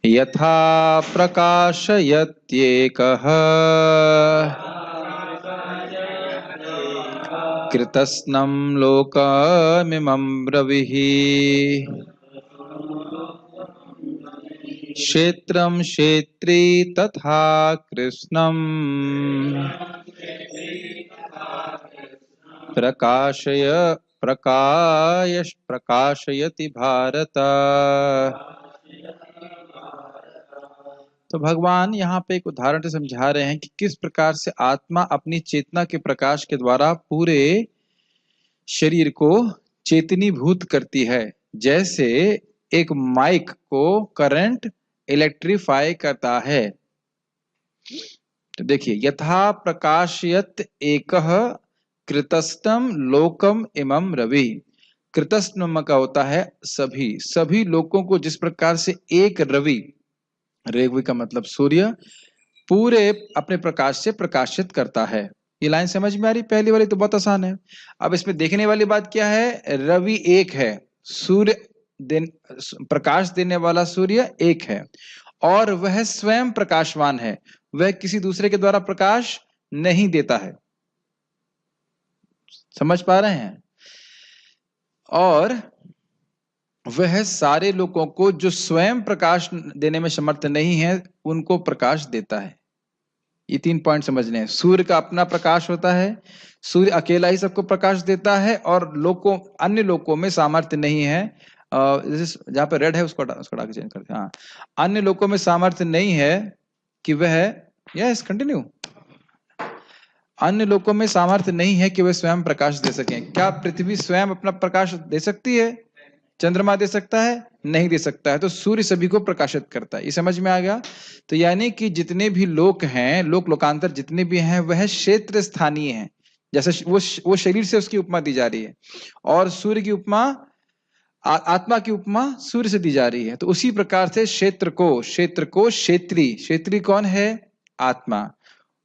यथा प्रकाशयत्येकः कृतस्नं लोकमिमं रविः क्षेत्रं क्षेत्री तथा कृष्णं प्रकाशयति भारत। तो भगवान यहाँ पे एक उदाहरण से समझा रहे हैं कि किस प्रकार से आत्मा अपनी चेतना के प्रकाश के द्वारा पूरे शरीर को चेतनीभूत करती है। जैसे एक माइक को करंट इलेक्ट्रीफाई करता है। तो देखिए, यथा प्रकाशयत एकः कृतस्थम लोकम इमं रवि। कृतस्थम का होता है सभी लोगों को जिस प्रकार से एक रवि, रवि का मतलब सूर्य, पूरे अपने प्रकाश से प्रकाशित करता है। ये लाइन समझ में आ रही? पहली वाली तो बहुत आसान है। अब इसमें देखने वाली बात क्या है? रवि एक है, सूर्य प्रकाश देने वाला सूर्य एक है, और वह स्वयं प्रकाशवान है, वह किसी दूसरे के द्वारा प्रकाश नहीं देता है। समझ पा रहे हैं? और वह सारे लोगों को जो स्वयं प्रकाश देने में समर्थ नहीं है उनको प्रकाश देता है। ये 3 पॉइंट समझने हैं। सूर्य का अपना प्रकाश होता है, सूर्य अकेला ही सबको प्रकाश देता है, और अन्य लोगों में सामर्थ्य नहीं है। जहां पे रेड है उसको हटा के चेंज करते हैं। हाँ, अन्य लोगों में सामर्थ्य नहीं है कि वह, यस कंटिन्यू, अन्य लोगों में सामर्थ्य नहीं है कि वे स्वयं प्रकाश दे सकें। क्या पृथ्वी स्वयं अपना प्रकाश दे सकती है? चंद्रमा दे सकता है? नहीं दे सकता है। तो सूर्य सभी को प्रकाशित करता है। ये समझ में आ गया? तो यानी कि जितने भी लोक हैं, लोकांतर जितने भी हैं, वह क्षेत्र स्थानीय हैं। जैसे वो शरीर से उसकी उपमा दी जा रही है, और सूर्य की उपमा, आत्मा की उपमा सूर्य से दी जा रही है। तो उसी प्रकार से क्षेत्र को क्षेत्री कौन है? आत्मा।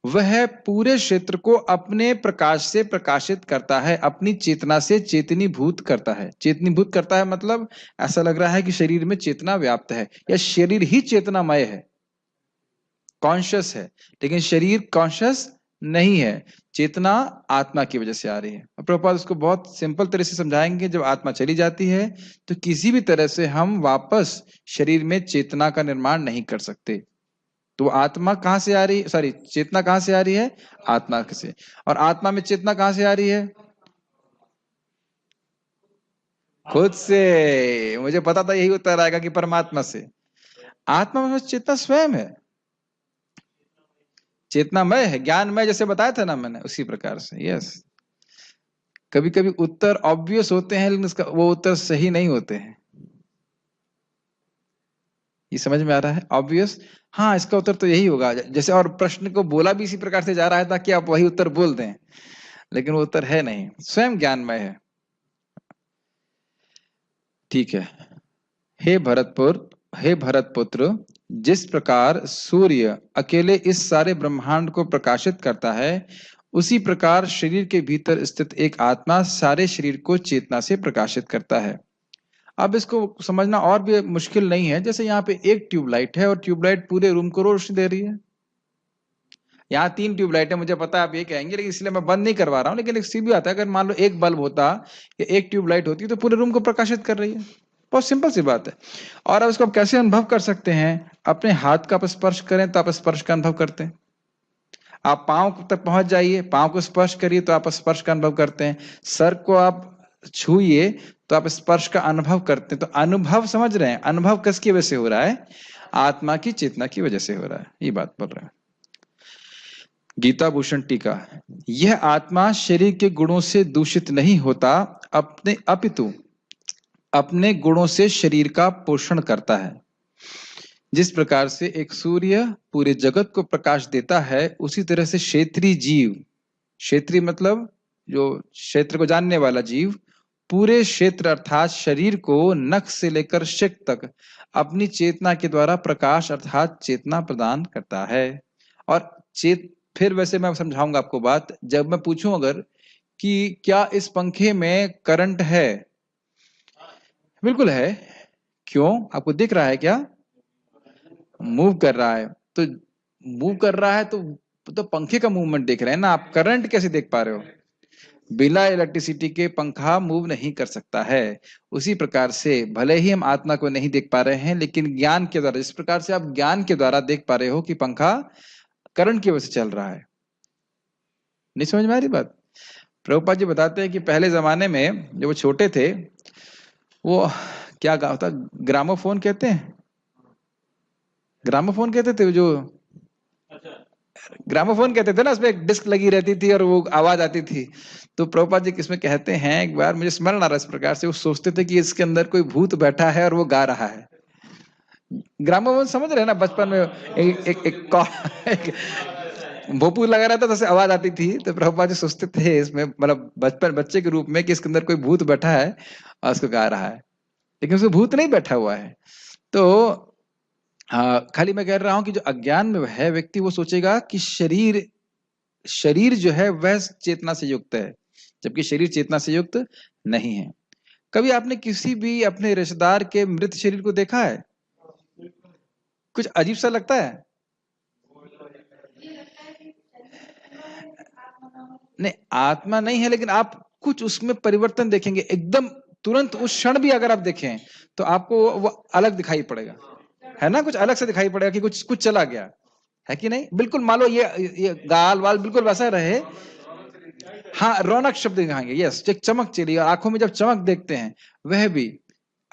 वह पूरे क्षेत्र को अपने प्रकाश से प्रकाशित करता है, अपनी चेतना से चेतनीभूत करता है। चेतनीभूत करता है मतलब ऐसा लग रहा है कि शरीर में चेतना व्याप्त है, या शरीर ही चेतनामय है, कॉन्शियस है, लेकिन शरीर कॉन्शियस नहीं है। चेतना आत्मा की वजह से आ रही है। प्रभुपाद उसको बहुत सिंपल तरह से समझाएंगे। जब आत्मा चली जाती है तो किसी भी तरह से हम वापस शरीर में चेतना का निर्माण नहीं कर सकते। तो आत्मा कहां से आ रही है, सॉरी, चेतना कहां से आ रही है? आत्मा से। और आत्मा में चेतना कहां से आ रही है? खुद से। मुझे पता था यही उत्तर आएगा कि परमात्मा से। आत्मा में चेतना स्वयं है, चेतनामय है, ज्ञानमय, जैसे बताया था ना मैंने, उसी प्रकार से। यस, कभी कभी उत्तर ऑब्वियस होते हैं, लेकिन उसका वो उत्तर सही नहीं होते हैं। ये समझ में आ रहा है? ऑब्वियस, हाँ, इसका उत्तर तो यही होगा। जैसे, और प्रश्न को बोला भी इसी प्रकार से जा रहा है ताकि आप वही उत्तर बोल दें, लेकिन वो उत्तर है नहीं, स्वयं ज्ञानमय है। ठीक है। हे भरतपुत्र, जिस प्रकार सूर्य अकेले इस सारे ब्रह्मांड को प्रकाशित करता है, उसी प्रकार शरीर के भीतर स्थित एक आत्मा सारे शरीर को चेतना से प्रकाशित करता है। अब इसको समझना और भी मुश्किल नहीं है। जैसे यहाँ पे एक ट्यूबलाइट है और ट्यूबलाइट पूरे रूम को रोशनी दे रही है। यहाँ 3 ट्यूबलाइट है, मुझे पता है आप ये कहेंगे, लेकिन इसलिए मैं बंद नहीं करवा रहा हूँ। लेकिन एक सीधी बात है, अगर मान लो एक बल्ब होता या एक ट्यूबलाइट होती तो पूरे रूम को प्रकाशित कर रही है। बहुत सिंपल सी बात है। और अब इसको आप कैसे अनुभव कर सकते हैं? अपने हाथ का आप स्पर्श करें तो आप स्पर्श का अनुभव करते हैं। आप पांव तक पहुंच जाइए, पांव को स्पर्श करिए तो आप स्पर्श का अनुभव करते हैं। सर को आप छूइए तो आप स्पर्श का अनुभव करते हैं। तो अनुभव, समझ रहे हैं, अनुभव किसकी वजह से हो रहा है? आत्मा की चेतना की वजह से हो रहा है। ये बात बोल रहे हैं। गीता भूषण टीका। यह आत्मा शरीर के गुणों से दूषित नहीं होता, अपितु अपने गुणों से शरीर का पोषण करता है। जिस प्रकार से एक सूर्य पूरे जगत को प्रकाश देता है, उसी तरह से क्षेत्रीय जीव, क्षेत्रीय मतलब जो क्षेत्र को जानने वाला जीव, पूरे क्षेत्र अर्थात शरीर को नख से लेकर शिक तक अपनी चेतना के द्वारा प्रकाश अर्थात चेतना प्रदान करता है। और फिर वैसे मैं समझाऊंगा आपको बात। जब मैं पूछूं अगर कि क्या इस पंखे में करंट है? बिल्कुल है। क्यों? आपको दिख रहा है क्या? मूव कर रहा है, तो मूव कर रहा है तो पंखे का मूवमेंट देख रहे हैं ना आप, करंट कैसे देख पा रहे हो? बिना इलेक्ट्रिसिटी के पंखा मूव नहीं कर सकता है। उसी प्रकार से भले ही हम आत्मा को नहीं देख पा रहे हैं, लेकिन ज्ञान के द्वारा, जिस प्रकार से आप ज्ञान के द्वारा देख पा रहे हो कि पंखा करंट की वजह से चल रहा है। नहीं समझ में आ रही बात? प्रभुपाद जी बताते हैं कि पहले जमाने में जब वो छोटे थे, वो क्या होता, ग्रामोफोन कहते हैं, ग्रामोफोन कहते थे जो, ग्रामोफोन कहते थे ना, उसमें एक डिस्क लगी रहती थी और वो आवाज आती थी। तो प्रभुपाद जी किसमें कहते हैं, एक बार मुझे स्मरण आ रहा है, इस प्रकार से वो सोचते थे कि इसके अंदर कोई भूत बैठा है और वो गा रहा है। ग्रामोफोन समझ रहे हैं ना, बचपन में एक भोपू लगा रहता था, जैसे आवाज आती थी, तो प्रभुपाद जी सोचते थे इसमें, मतलब बचपन बच्चे के रूप में, कि इसके अंदर कोई भूत बैठा है और उसको गा रहा है, लेकिन उसमें भूत नहीं बैठा हुआ है। तो खाली मैं कह रहा हूं कि जो अज्ञान में है व्यक्ति, वो सोचेगा कि शरीर जो है वह चेतना से युक्त है, जबकि शरीर चेतना से युक्त नहीं है। कभी आपने किसी भी अपने रिश्तेदार के मृत शरीर को देखा है? कुछ अजीब सा लगता है? नहीं, आत्मा नहीं है, लेकिन आप कुछ उसमें परिवर्तन देखेंगे एकदम तुरंत। उस क्षण भी अगर आप देखें तो आपको वो अलग दिखाई पड़ेगा, है ना, कुछ अलग से दिखाई पड़ेगा कि कुछ कुछ चला गया है कि नहीं। बिल्कुल मान लो ये गाल वाल बिल्कुल वैसा रहे, हाँ, रौनक शब्द दिखाएंगे, यस, एक चमक चली, और आंखों में जब चमक देखते हैं, वह भी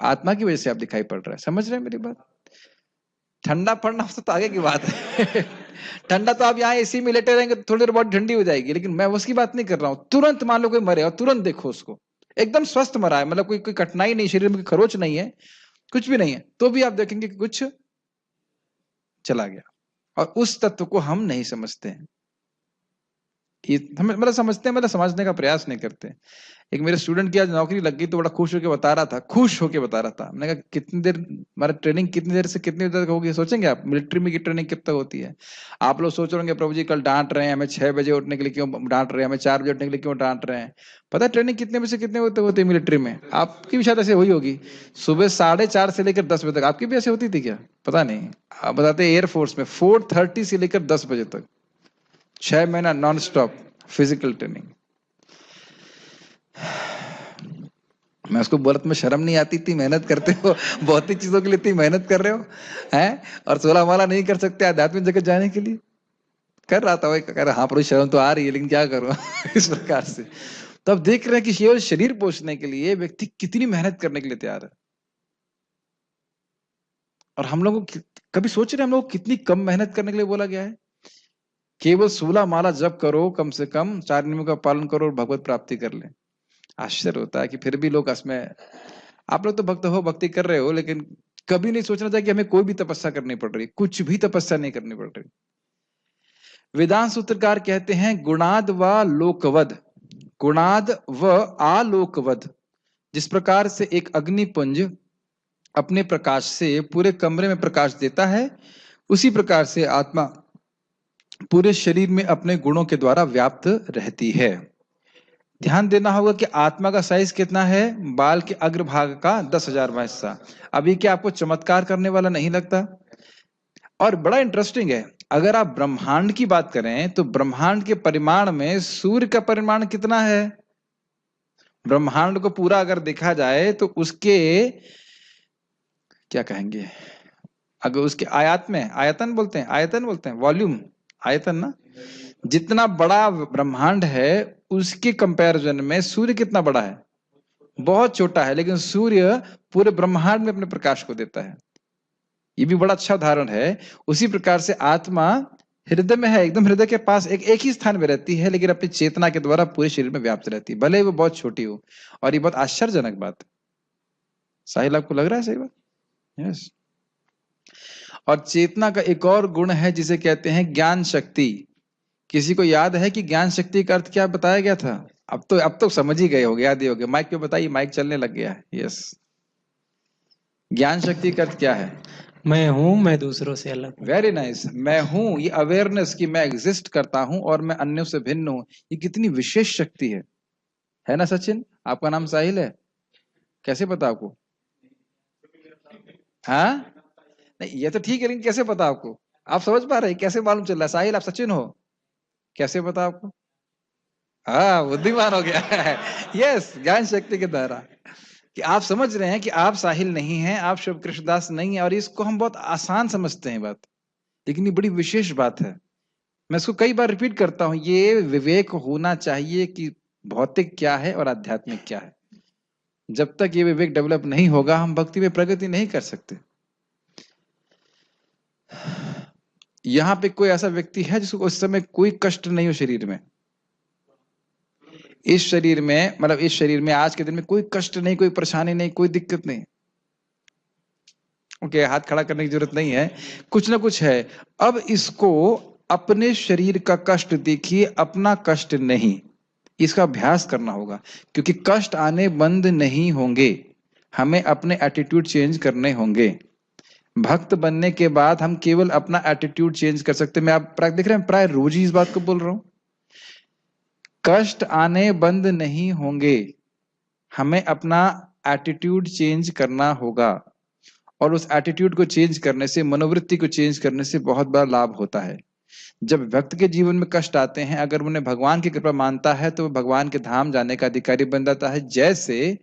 आत्मा की वजह से आप दिखाई पड़ रहा है। समझ रहे हैं मेरी बात? ठंडा पड़ना तो आगे की बात है। ठंडा तो आप यहाँ एसी में लेटे रहेंगे तो थोड़ी देर बहुत ठंडी हो जाएगी, लेकिन मैं उसकी बात नहीं कर रहा हूँ। तुरंत मान लो कोई मरे और तुरंत देखो उसको, एकदम स्वस्थ मरा है, मतलब कोई कठिनाई नहीं, शरीर में कोई खरोच नहीं है, कुछ भी नहीं है, तो भी आप देखेंगे कि कुछ चला गया। और उस तत्व को हम नहीं समझते हैं, मतलब समझते हैं, मतलब समझने का प्रयास नहीं करते। एक मेरे स्टूडेंट की आज नौकरी लग गई, तो बड़ा खुश होकर बता रहा था, खुश होकर बता रहा था। मैंने कहा कितनी देर, हमारा ट्रेनिंग कितनी देर से कितनी देर तक होगी? सोचेंगे आप, मिलिट्री में की ट्रेनिंग कब तक होती है? आप लोग सोच रहे होंगे प्रभु जी कल डांट रहे हैं हमें 6 बजे उठने के लिए, क्यों डांट रहे हैं हमें 4 बजे उठने के लिए, क्यों डांट रहे हैं? पता है ट्रेनिंग कितने बजे से कितने होते होती है मिलिट्री में? आपकी भी शायद ऐसे हुई होगी, सुबह 4:30 से लेकर 10 बजे तक। आपकी भी ऐसे होती थी क्या? पता नहीं। आप बताते एयरफोर्स में 4:30 से लेकर 10 बजे तक 6 महीना नॉन स्टॉप फिजिकल ट्रेनिंग। मैं उसको बोला तुम्हें शर्म नहीं आती? इतनी मेहनत करते हो, बहुत ही चीजों के लिए इतनी मेहनत कर रहे हो हैं, और 16 माला नहीं कर सकते आध्यात्मिक जगत जाने के लिए? कर रहा था वही, कह रहा हाँ प्रभु शर्म तो आ रही है, लेकिन क्या करूं। इस प्रकार से तो अब देख रहे हैं कि केवल शरीर पोषने के लिए व्यक्ति कितनी मेहनत करने के लिए तैयार है। और हम लोगों को कभी सोच रहे हैं हम लोग कितनी कम मेहनत करने के लिए बोला गया है? केवल 16 माला जप करो, कम से कम 4 नियमों का पालन करो और भगवत प्राप्ति कर ले। आश्चर्य होता है कि फिर भी लोग इसमें, आप लोग तो भक्त हो, भक्ति कर रहे हो, लेकिन कभी नहीं सोचना चाहिए कि हमें कोई भी तपस्या करनी पड़ रही, कुछ भी तपस्या नहीं करनी पड़ रही। वेदांत सूत्रकार कहते हैं गुणाद व लोकवद, गुणाद व आलोकवद। जिस प्रकार से एक अग्निपुंज अपने प्रकाश से पूरे कमरे में प्रकाश देता है, उसी प्रकार से आत्मा पूरे शरीर में अपने गुणों के द्वारा व्याप्त रहती है। ध्यान देना होगा कि आत्मा का साइज कितना है, बाल के अग्रभाग का 10,000वां हिस्सा। अभी क्या आपको चमत्कार करने वाला नहीं लगता? और बड़ा इंटरेस्टिंग है, अगर आप ब्रह्मांड की बात करें तो ब्रह्मांड के परिमाण में सूर्य का परिमाण कितना है? ब्रह्मांड को पूरा अगर देखा जाए तो उसके क्या कहेंगे, अगर उसके आयत में, आयतन बोलते हैं, आयतन बोलते हैं, वॉल्यूम, आयतन ना, जितना बड़ा ब्रह्मांड है उसके कंपैरिजन में सूर्य कितना बड़ा है? बहुत छोटा है, लेकिन सूर्य पूरे ब्रह्मांड में अपने प्रकाश को देता है। ये भी बड़ा अच्छा उदाहरण है। उसी प्रकार से आत्मा हृदय में है, एकदम हृदय के पास एक ही स्थान में रहती है, लेकिन अपनी चेतना के द्वारा पूरे शरीर में व्याप्त रहती है, भले ही वो बहुत छोटी हो। और ये बहुत आश्चर्यजनक बात है। साहिल आपको लग रहा है सही बात? यस। और चेतना का एक और गुण है जिसे कहते हैं ज्ञान शक्ति। किसी को याद है कि ज्ञान शक्ति का अर्थ क्या बताया गया था? अब तो समझ ही गए हो गया, याद ही हो गया। माइक पे बताइए, माइक चलने लग गया है। यस, ज्ञान शक्ति का अर्थ क्या है? मैं हूं, मैं दूसरों से अलग हूं। Very nice. मैं हूं, ये अवेयरनेस कि मैं एग्जिस्ट करता हूं और मैं अन्यों से भिन्न हूं, ये कितनी विशेष शक्ति है ना सचिन? आपका नाम साहिल है, कैसे पता आपको? हाँ, ये तो ठीक है, लेकिन कैसे पता आपको? आप समझ पा रहे हैं? कैसे मालूम चल रहा है? साहिल, आप सचिन हो, कैसे पता आपको? हाँ, बुद्धिमान हो गया। यस, ज्ञान शक्ति के द्वारा कि आप समझ रहे हैं कि आप साहिल नहीं हैं, आप शिव कृष्णदास नहीं है। और इसको हम बहुत आसान समझते हैं बात, लेकिन ये बड़ी विशेष बात है। मैं इसको कई बार रिपीट करता हूं, ये विवेक होना चाहिए कि भौतिक क्या है और आध्यात्मिक क्या है। जब तक ये विवेक डेवलप नहीं होगा, हम भक्ति में प्रगति नहीं कर सकते। यहां पे कोई ऐसा व्यक्ति है जिसको उस समय कोई कष्ट नहीं हो शरीर में? इस शरीर में, मतलब इस शरीर में आज के दिन में कोई कष्ट नहीं, कोई परेशानी नहीं, कोई दिक्कत नहीं? ओके, हाथ खड़ा करने की जरूरत नहीं है, कुछ ना कुछ है। अब इसको अपने शरीर का कष्ट देखिए, अपना कष्ट नहीं। इसका अभ्यास करना होगा, क्योंकि कष्ट आने बंद नहीं होंगे। हमें अपने एटीट्यूड चेंज करने होंगे। भक्त बनने के बाद हम केवल अपना एटीट्यूड चेंज कर सकते हैं। मैं आप देख रहे हैं, प्राय रोज ही इस बात को बोल रहा हूं। कष्ट आने बंद नहीं होंगे, हमें अपना एटीट्यूड चेंज करना होगा। और उस एटीट्यूड को चेंज करने से, मनोवृत्ति को चेंज करने से बहुत बड़ा लाभ होता है। जब भक्त के जीवन में कष्ट आते हैं, अगर उन्हें भगवान की कृपा मानता है, तो भगवान के धाम जाने का अधिकारी बन जाता है। जैसे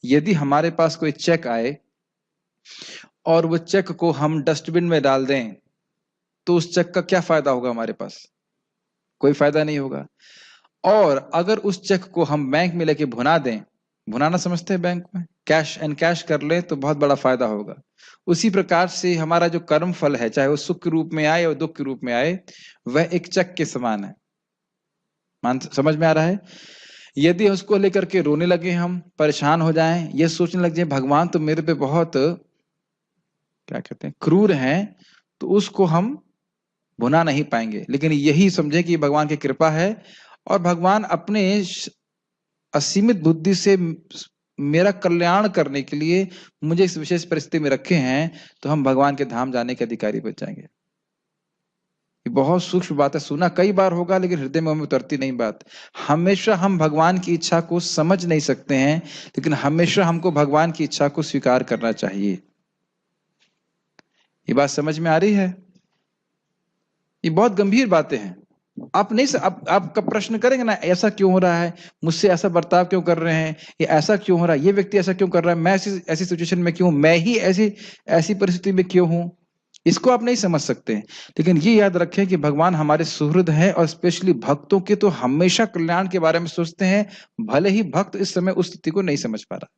यदि हमारे पास कोई चेक आए और वो चेक को हम डस्टबिन में डाल दें, तो उस चेक का क्या फायदा होगा? हमारे पास कोई फायदा नहीं होगा। और अगर उस चेक को हम बैंक में लेके भुना दें, भुनाना समझते हैं बैंक में, कैश एंड कैश कर ले, तो बहुत बड़ा फायदा होगा। उसी प्रकार से हमारा जो कर्म फल है, चाहे वो सुख के रूप में आए और दुख के रूप में आए, वह एक चेक के समान है। समझ में आ रहा है? यदि उसको लेकर के रोने लगे, हम परेशान हो जाएं, ये सोचने लग जाए भगवान तो मेरे पे बहुत, क्या कहते हैं, क्रूर हैं, तो उसको हम भुना नहीं पाएंगे। लेकिन यही समझे कि भगवान की कृपा है, और भगवान अपने असीमित बुद्धि से मेरा कल्याण करने के लिए मुझे इस विशेष परिस्थिति में रखे हैं, तो हम भगवान के धाम जाने के अधिकारी बन जाएंगे। ये बहुत सूक्ष्म बात है, सुना कई बार होगा, लेकिन हृदय में उतरती नहीं बात। हमेशा हम भगवान की इच्छा को समझ नहीं सकते हैं, लेकिन हमेशा हमको भगवान की इच्छा को स्वीकार करना चाहिए। ये बात समझ में आ रही है? ये बहुत गंभीर बातें हैं। आप नहीं, आपका प्रश्न करेंगे ना, ऐसा क्यों हो रहा है, मुझसे ऐसा बर्ताव क्यों कर रहे हैं, ये ऐसा क्यों हो रहा है, ये व्यक्ति ऐसा क्यों कर रहा है, मैं ऐसी सिचुएशन में क्यों, मैं ही ऐसी परिस्थिति में क्यों हूं, इसको आप नहीं समझ सकते। लेकिन ये याद रखें कि भगवान हमारे सुहृद हैं, और स्पेशली भक्तों के तो हमेशा कल्याण के बारे में सोचते हैं, भले ही भक्त इस समय उस स्थिति को नहीं समझ पा रहा।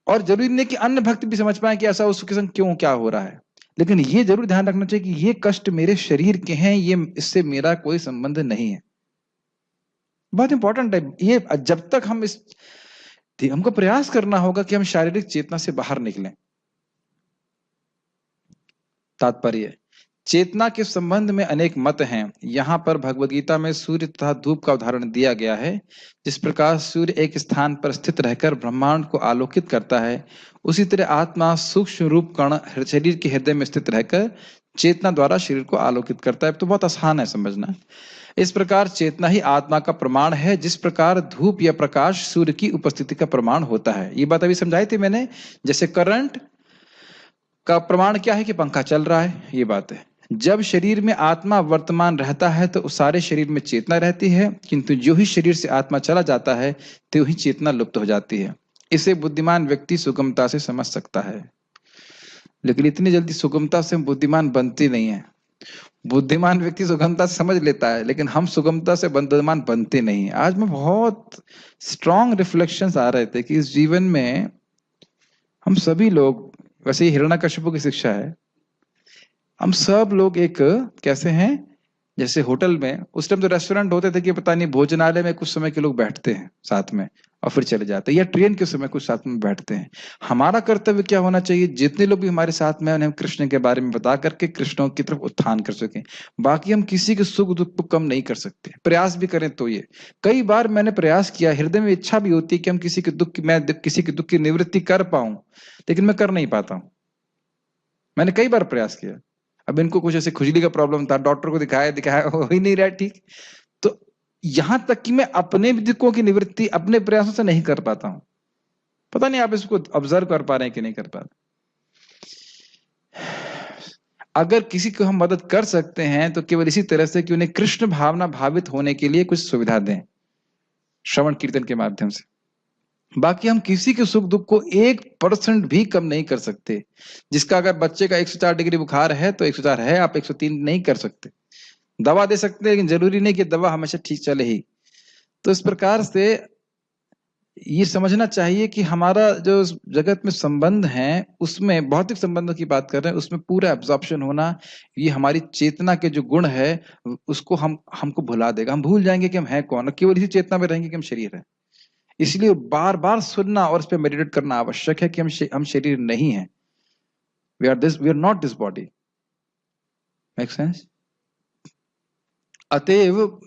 और जरूरी नहीं कि अन्य भक्त भी समझ पाए कि ऐसा उसके संग क्यों क्या हो रहा है, लेकिन ये जरूर ध्यान रखना चाहिए कि ये कष्ट मेरे शरीर के हैं, ये इससे मेरा कोई संबंध नहीं है। बहुत इंपॉर्टेंट है ये। जब तक हम हमको प्रयास करना होगा कि हम शारीरिक चेतना से बाहर निकलें। तात्पर्य, चेतना के संबंध में अनेक मत हैं। यहाँ पर भगवद गीता में सूर्य तथा धूप का उदाहरण दिया गया है। जिस प्रकार सूर्य एक स्थान पर स्थित रहकर ब्रह्मांड को आलोकित करता है, उसी तरह आत्मा सूक्ष्म रूप कण शरीर के हृदय में स्थित रहकर चेतना द्वारा शरीर को आलोकित करता है। तो बहुत आसान है समझना। इस प्रकार चेतना ही आत्मा का प्रमाण है, जिस प्रकार धूप या प्रकाश सूर्य की उपस्थिति का प्रमाण होता है। ये बात अभी समझाई थी मैंने। जैसे करंट का प्रमाण क्या है कि पंखा चल रहा है, ये बात है। जब शरीर में आत्मा वर्तमान रहता है, तो सारे शरीर में चेतना रहती है, किंतु जो ही शरीर से आत्मा चला जाता है, तो ही चेतना लुप्त हो जाती है। इसे बुद्धिमान व्यक्ति सुगमता से समझ सकता है। लेकिन इतनी जल्दी सुगमता से बुद्धिमान बनती नहीं है। बुद्धिमान व्यक्ति सुगमता से समझ लेता है, लेकिन हम सुगमता से बुद्धिमान बनते नहीं। आज में बहुत स्ट्रॉन्ग रिफ्लेक्शंस आ रहे थे कि इस जीवन में हम सभी लोग, वैसे ही हिरण्यकशिपु की शिक्षा है, हम सब लोग एक कैसे हैं, जैसे होटल में उस टाइम तो रेस्टोरेंट होते थे कि पता नहीं, भोजनालय में कुछ समय के लोग बैठते हैं साथ में और फिर चले जाते हैं, या ट्रेन के समय कुछ साथ में बैठते हैं। हमारा कर्तव्य क्या होना चाहिए, जितने लोग भी हमारे साथ में, उन्हें कृष्ण के बारे में बता करके कृष्ण की तरफ उत्थान कर सकें। बाकी हम किसी के सुख दुख को कम नहीं कर सकते, प्रयास भी करें तो। ये कई बार मैंने प्रयास किया, हृदय में इच्छा भी होती है कि हम किसी के दुख की निवृत्ति कर पाऊं, लेकिन मैं कर नहीं पाता हूं। मैंने कई बार प्रयास किया। अब इनको कुछ ऐसे खुजली का प्रॉब्लम था, डॉक्टर को दिखाया, हो ही नहीं रहा ठीक। तो यहां तक कि मैं अपने दुखों की निवृत्ति अपने प्रयासों से नहीं कर पाता हूं। पता नहीं आप इसको ऑब्जर्व कर पा रहे हैं कि नहीं कर पा रहे। अगर किसी को हम मदद कर सकते हैं तो केवल इसी तरह से कि उन्हें कृष्ण भावना भावित होने के लिए कुछ सुविधा दें, श्रवण कीर्तन के माध्यम से। बाकी हम किसी के सुख दुख को 1% भी कम नहीं कर सकते। जिसका अगर बच्चे का 104 डिग्री बुखार है तो 104 है, आप 103 नहीं कर सकते। दवा दे सकते हैं लेकिन जरूरी नहीं कि दवा हमेशा ठीक चले ही। तो इस प्रकार से ये समझना चाहिए कि हमारा जो जगत में संबंध है उसमें भौतिक संबंधों की बात कर रहे हैं, उसमें पूरा एब्जॉर्प्शन होना, ये हमारी चेतना के जो गुण है उसको हमको भुला देगा। हम भूल जाएंगे कि हम हैं कौन, और केवल इसी चेतना में रहेंगे कि हम शरीर है। इसलिए बार बार सुनना और इस पर मेडिटेट करना आवश्यक है कि हम शरीर नहीं है। We are not this body. Make sense? अतएव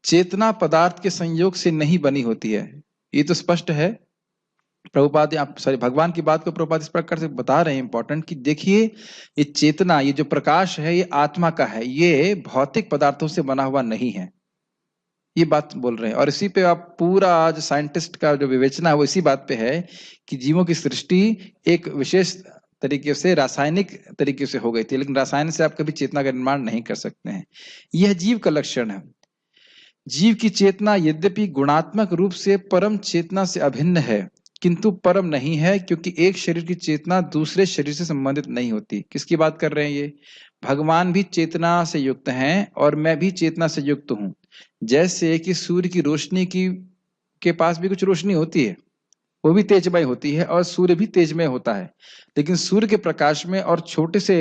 चेतना पदार्थ के संयोग से नहीं बनी होती है, ये तो स्पष्ट है। प्रभुपाद आप भगवान की बात को प्रभुपाद इस प्रकार से बता रहे हैं इंपॉर्टेंट, कि देखिए ये चेतना, ये जो प्रकाश है ये आत्मा का है, ये भौतिक पदार्थों से बना हुआ नहीं है, ये बात बोल रहे हैं। और इसी पे आप पूरा आज साइंटिस्ट का जो विवेचना है वो इसी बात पे है कि जीवों की सृष्टि एक विशेष तरीके से रासायनिक तरीके से हो गई थी, लेकिन रसायन से आप कभी चेतना का निर्माण नहीं कर सकते हैं। यह जीव का लक्षण है। जीव की चेतना यद्यपि गुणात्मक रूप से परम चेतना से अभिन्न है, किंतु परम नहीं है, क्योंकि एक शरीर की चेतना दूसरे शरीर से संबंधित नहीं होती। किसकी बात कर रहे हैं ये? भगवान भी चेतना से युक्त हैं और मैं भी चेतना से युक्त हूं। जैसे कि सूर्य की रोशनी के पास भी कुछ रोशनी होती है, वो भी तेजमय होती है, और सूर्य भी तेजमय होता है, लेकिन सूर्य के प्रकाश में और छोटे से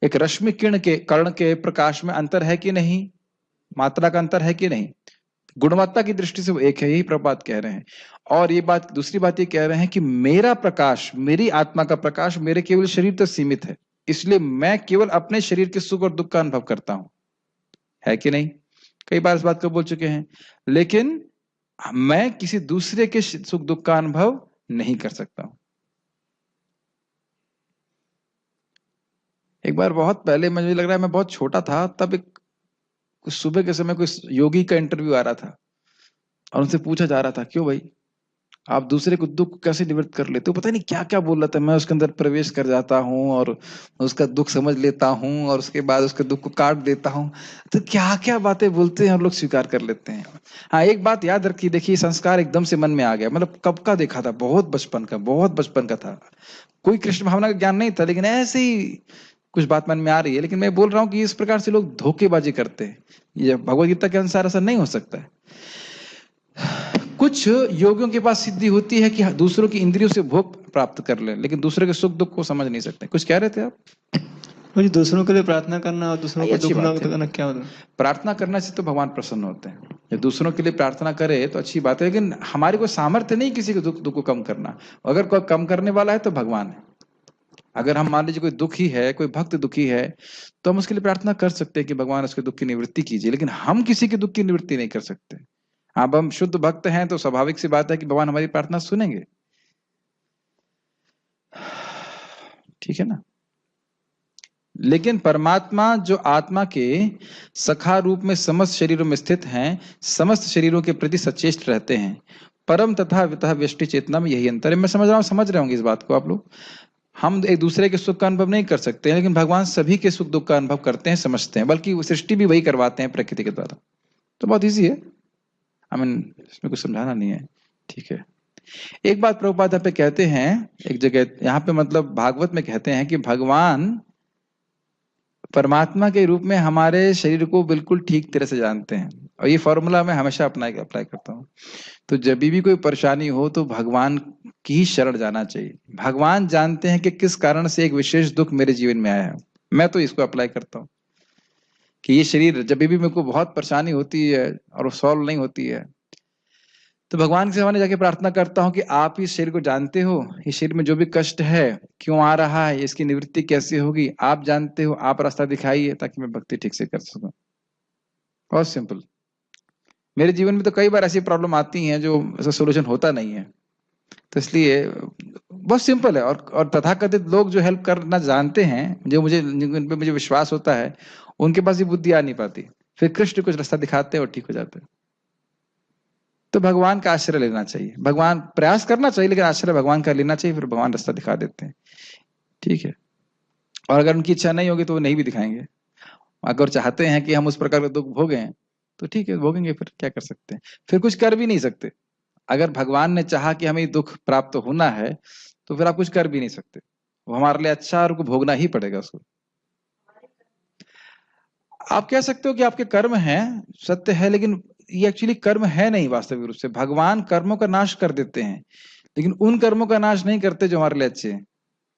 एक रश्मि किरण के कर्ण के प्रकाश में अंतर है कि नहीं? मात्रा का अंतर है कि नहीं? गुणवत्ता की दृष्टि से वो एक है, यही प्रभुपाद कह रहे हैं। और ये बात, दूसरी बात ये कह रहे हैं कि मेरा प्रकाश, मेरी आत्मा का प्रकाश मेरे केवल शरीर तक सीमित है, इसलिए मैं केवल अपने शरीर के सुख और दुख का अनुभव करता हूं, है कि नहीं? कई बार इस बात को बोल चुके हैं। लेकिन मैं किसी दूसरे के सुख दुख का अनुभव नहीं कर सकता हूं। एक बार बहुत पहले, मुझे लग रहा है मैं बहुत छोटा था तब, एक सुबह के समय कोई योगी का इंटरव्यू आ रहा था और उनसे पूछा जा रहा था, क्यों भाई आप दूसरे को दुख कैसे निवृत्त कर लेते हो? पता नहीं क्या क्या बोल रहा था। मैं उसके अंदर प्रवेश कर जाता हूँ और उसका दुख समझ लेता हूँ और उसके बाद उसके दुख को काट देता हूँ। तो क्या क्या बातें बोलते हैं और लोग स्वीकार कर लेते हैं। हाँ, एक बात याद रखिए, देखिए संस्कार एकदम से मन में आ गया, मतलब कब का देखा था, बहुत बचपन का था। कोई कृष्ण भावना का ज्ञान नहीं था, लेकिन ऐसे ही कुछ बात मन में आ रही है। लेकिन मैं बोल रहा हूँ कि इस प्रकार से लोग धोखेबाजी करते हैं, ये भगवदगीता के अनुसार ऐसा नहीं हो सकता है। कुछ योगियों के पास सिद्धि होती है कि दूसरों की इंद्रियों से भोग प्राप्त कर ले, लेकिन दूसरे के सुख दुख को समझ नहीं सकते। कुछ कह रहे थे आप? मुझे दूसरों के लिए प्रार्थना करना और दूसरों को दुख ना करना क्या होता है? प्रार्थना करने से तो भगवान प्रसन्न होते हैं। जब दूसरों के लिए प्रार्थना करे तो अच्छी बात है, लेकिन हमारी कोई सामर्थ्य नहीं किसी के दुख को कम करना। अगर कोई कम करने वाला है तो भगवान है। अगर हम मान लीजिए कोई दुखी है, कोई भक्त दुखी है, तो हम उसके लिए प्रार्थना कर सकते हैं कि भगवान उसके दुख की निवृत्ति कीजिए, लेकिन हम किसी के दुख की निवृत्ति नहीं कर सकते। अब हम शुद्ध भक्त हैं तो स्वाभाविक सी बात है कि भगवान हमारी प्रार्थना सुनेंगे, ठीक है ना? लेकिन परमात्मा जो आत्मा के सखा रूप में समस्त शरीरों में स्थित हैं, समस्त शरीरों के प्रति सचेष्ट रहते हैं। परम तथा वितः व्यष्टि चेतना में यही अंतर है। मैं समझ रहा हूँ, समझ रहे होंगे इस बात को आप लोग। हम एक दूसरे के सुख का अनुभव नहीं कर सकते, लेकिन भगवान सभी के सुख दुख का अनुभव करते हैं, समझते हैं, बल्कि सृष्टि भी वही करवाते हैं प्रकृति के द्वारा। तो बहुत ईजी है, इसमें कुछ समझाना नहीं है, ठीक है। एक बात प्रभुपाद यहाँ पे कहते हैं, एक जगह यहाँ पे मतलब भागवत में कहते हैं कि भगवान परमात्मा के रूप में हमारे शरीर को बिल्कुल ठीक तरह से जानते हैं, और ये फॉर्मूला मैं हमेशा अप्लाई करता हूँ। तो जब भी कोई परेशानी हो तो भगवान की ही शरण जाना चाहिए। भगवान जानते हैं कि किस कारण से एक विशेष दुख मेरे जीवन में आया है। मैं तो इसको अप्लाई करता हूँ कि ये शरीर जब भी मेरे को बहुत परेशानी होती है और वो सॉल्व नहीं होती है, तो भगवान के सामने जाके प्रार्थना करता हूँ कि आप इस शरीर को जानते हो, इस शरीर में जो भी कष्ट है क्यों आ रहा है, इसकी निवृत्ति कैसे होगी, आप जानते हो, आप रास्ता दिखाइए ताकि मैं भक्ति ठीक से कर सकूं। बहुत सिंपल। मेरे जीवन में तो कई बार ऐसी प्रॉब्लम आती हैं जो ऐसा सोल्यूशन होता नहीं है, तो इसलिए बहुत सिंपल है। और तथाकथित लोग जो हेल्प करना जानते हैं, जो जिन पे मुझे विश्वास होता है, उनके पास ये बुद्धि आ नहीं पाती, फिर कृष्ण कुछ रास्ता दिखाते हैं और ठीक हो जाते हैं। तो भगवान का आश्रय लेना चाहिए, भगवान प्रयास करना चाहिए, लेकिन आश्रय भगवान का लेना चाहिए, फिर भगवान रास्ता दिखा देते हैं, ठीक है। और अगर उनकी इच्छा नहीं होगी तो वो नहीं भी दिखाएंगे। अगर चाहते हैं कि हम उस प्रकार का दुख भोगें तो ठीक है, भोगेंगे, फिर क्या कर सकते हैं, फिर कुछ कर भी नहीं सकते। अगर भगवान ने चाहा कि हमें दुख प्राप्त होना है तो फिर आप कुछ कर भी नहीं सकते, वो हमारे लिए अच्छा और को भोगना ही पड़ेगा उसको। आप कह सकते हो कि आपके कर्म हैं, सत्य है, लेकिन ये एक्चुअली कर्म है नहीं वास्तविक रूप से। भगवान कर्मों का नाश कर देते हैं, लेकिन उन कर्मों का नाश नहीं करते जो हमारे लिए अच्छे हैं।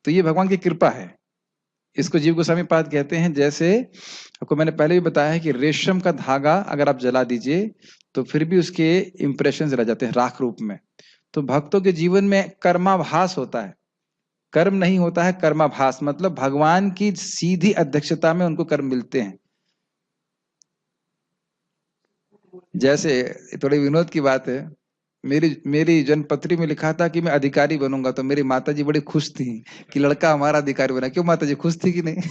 तो ये भगवान की कृपा है। इसको जीव गोस्वामी पाद कहते हैं। जैसे आपको मैंने पहले भी बताया है कि रेशम का धागा अगर आप जला दीजिए तो फिर भी उसके इंप्रेशन रह जाते हैं राख रूप में। तो भक्तों के जीवन में कर्माभास होता है, कर्म नहीं होता है, कर्माभास। मतलब भगवान की सीधी अध्यक्षता में उनको कर्म मिलते हैं। जैसे थोड़ी विनोद की बात है, मेरी जन्मपत्री में लिखा था कि मैं अधिकारी बनूंगा, तो मेरी माताजी बड़ी खुश थी कि लड़का हमारा अधिकारी बना। क्यों माताजी खुश थी कि नहीं?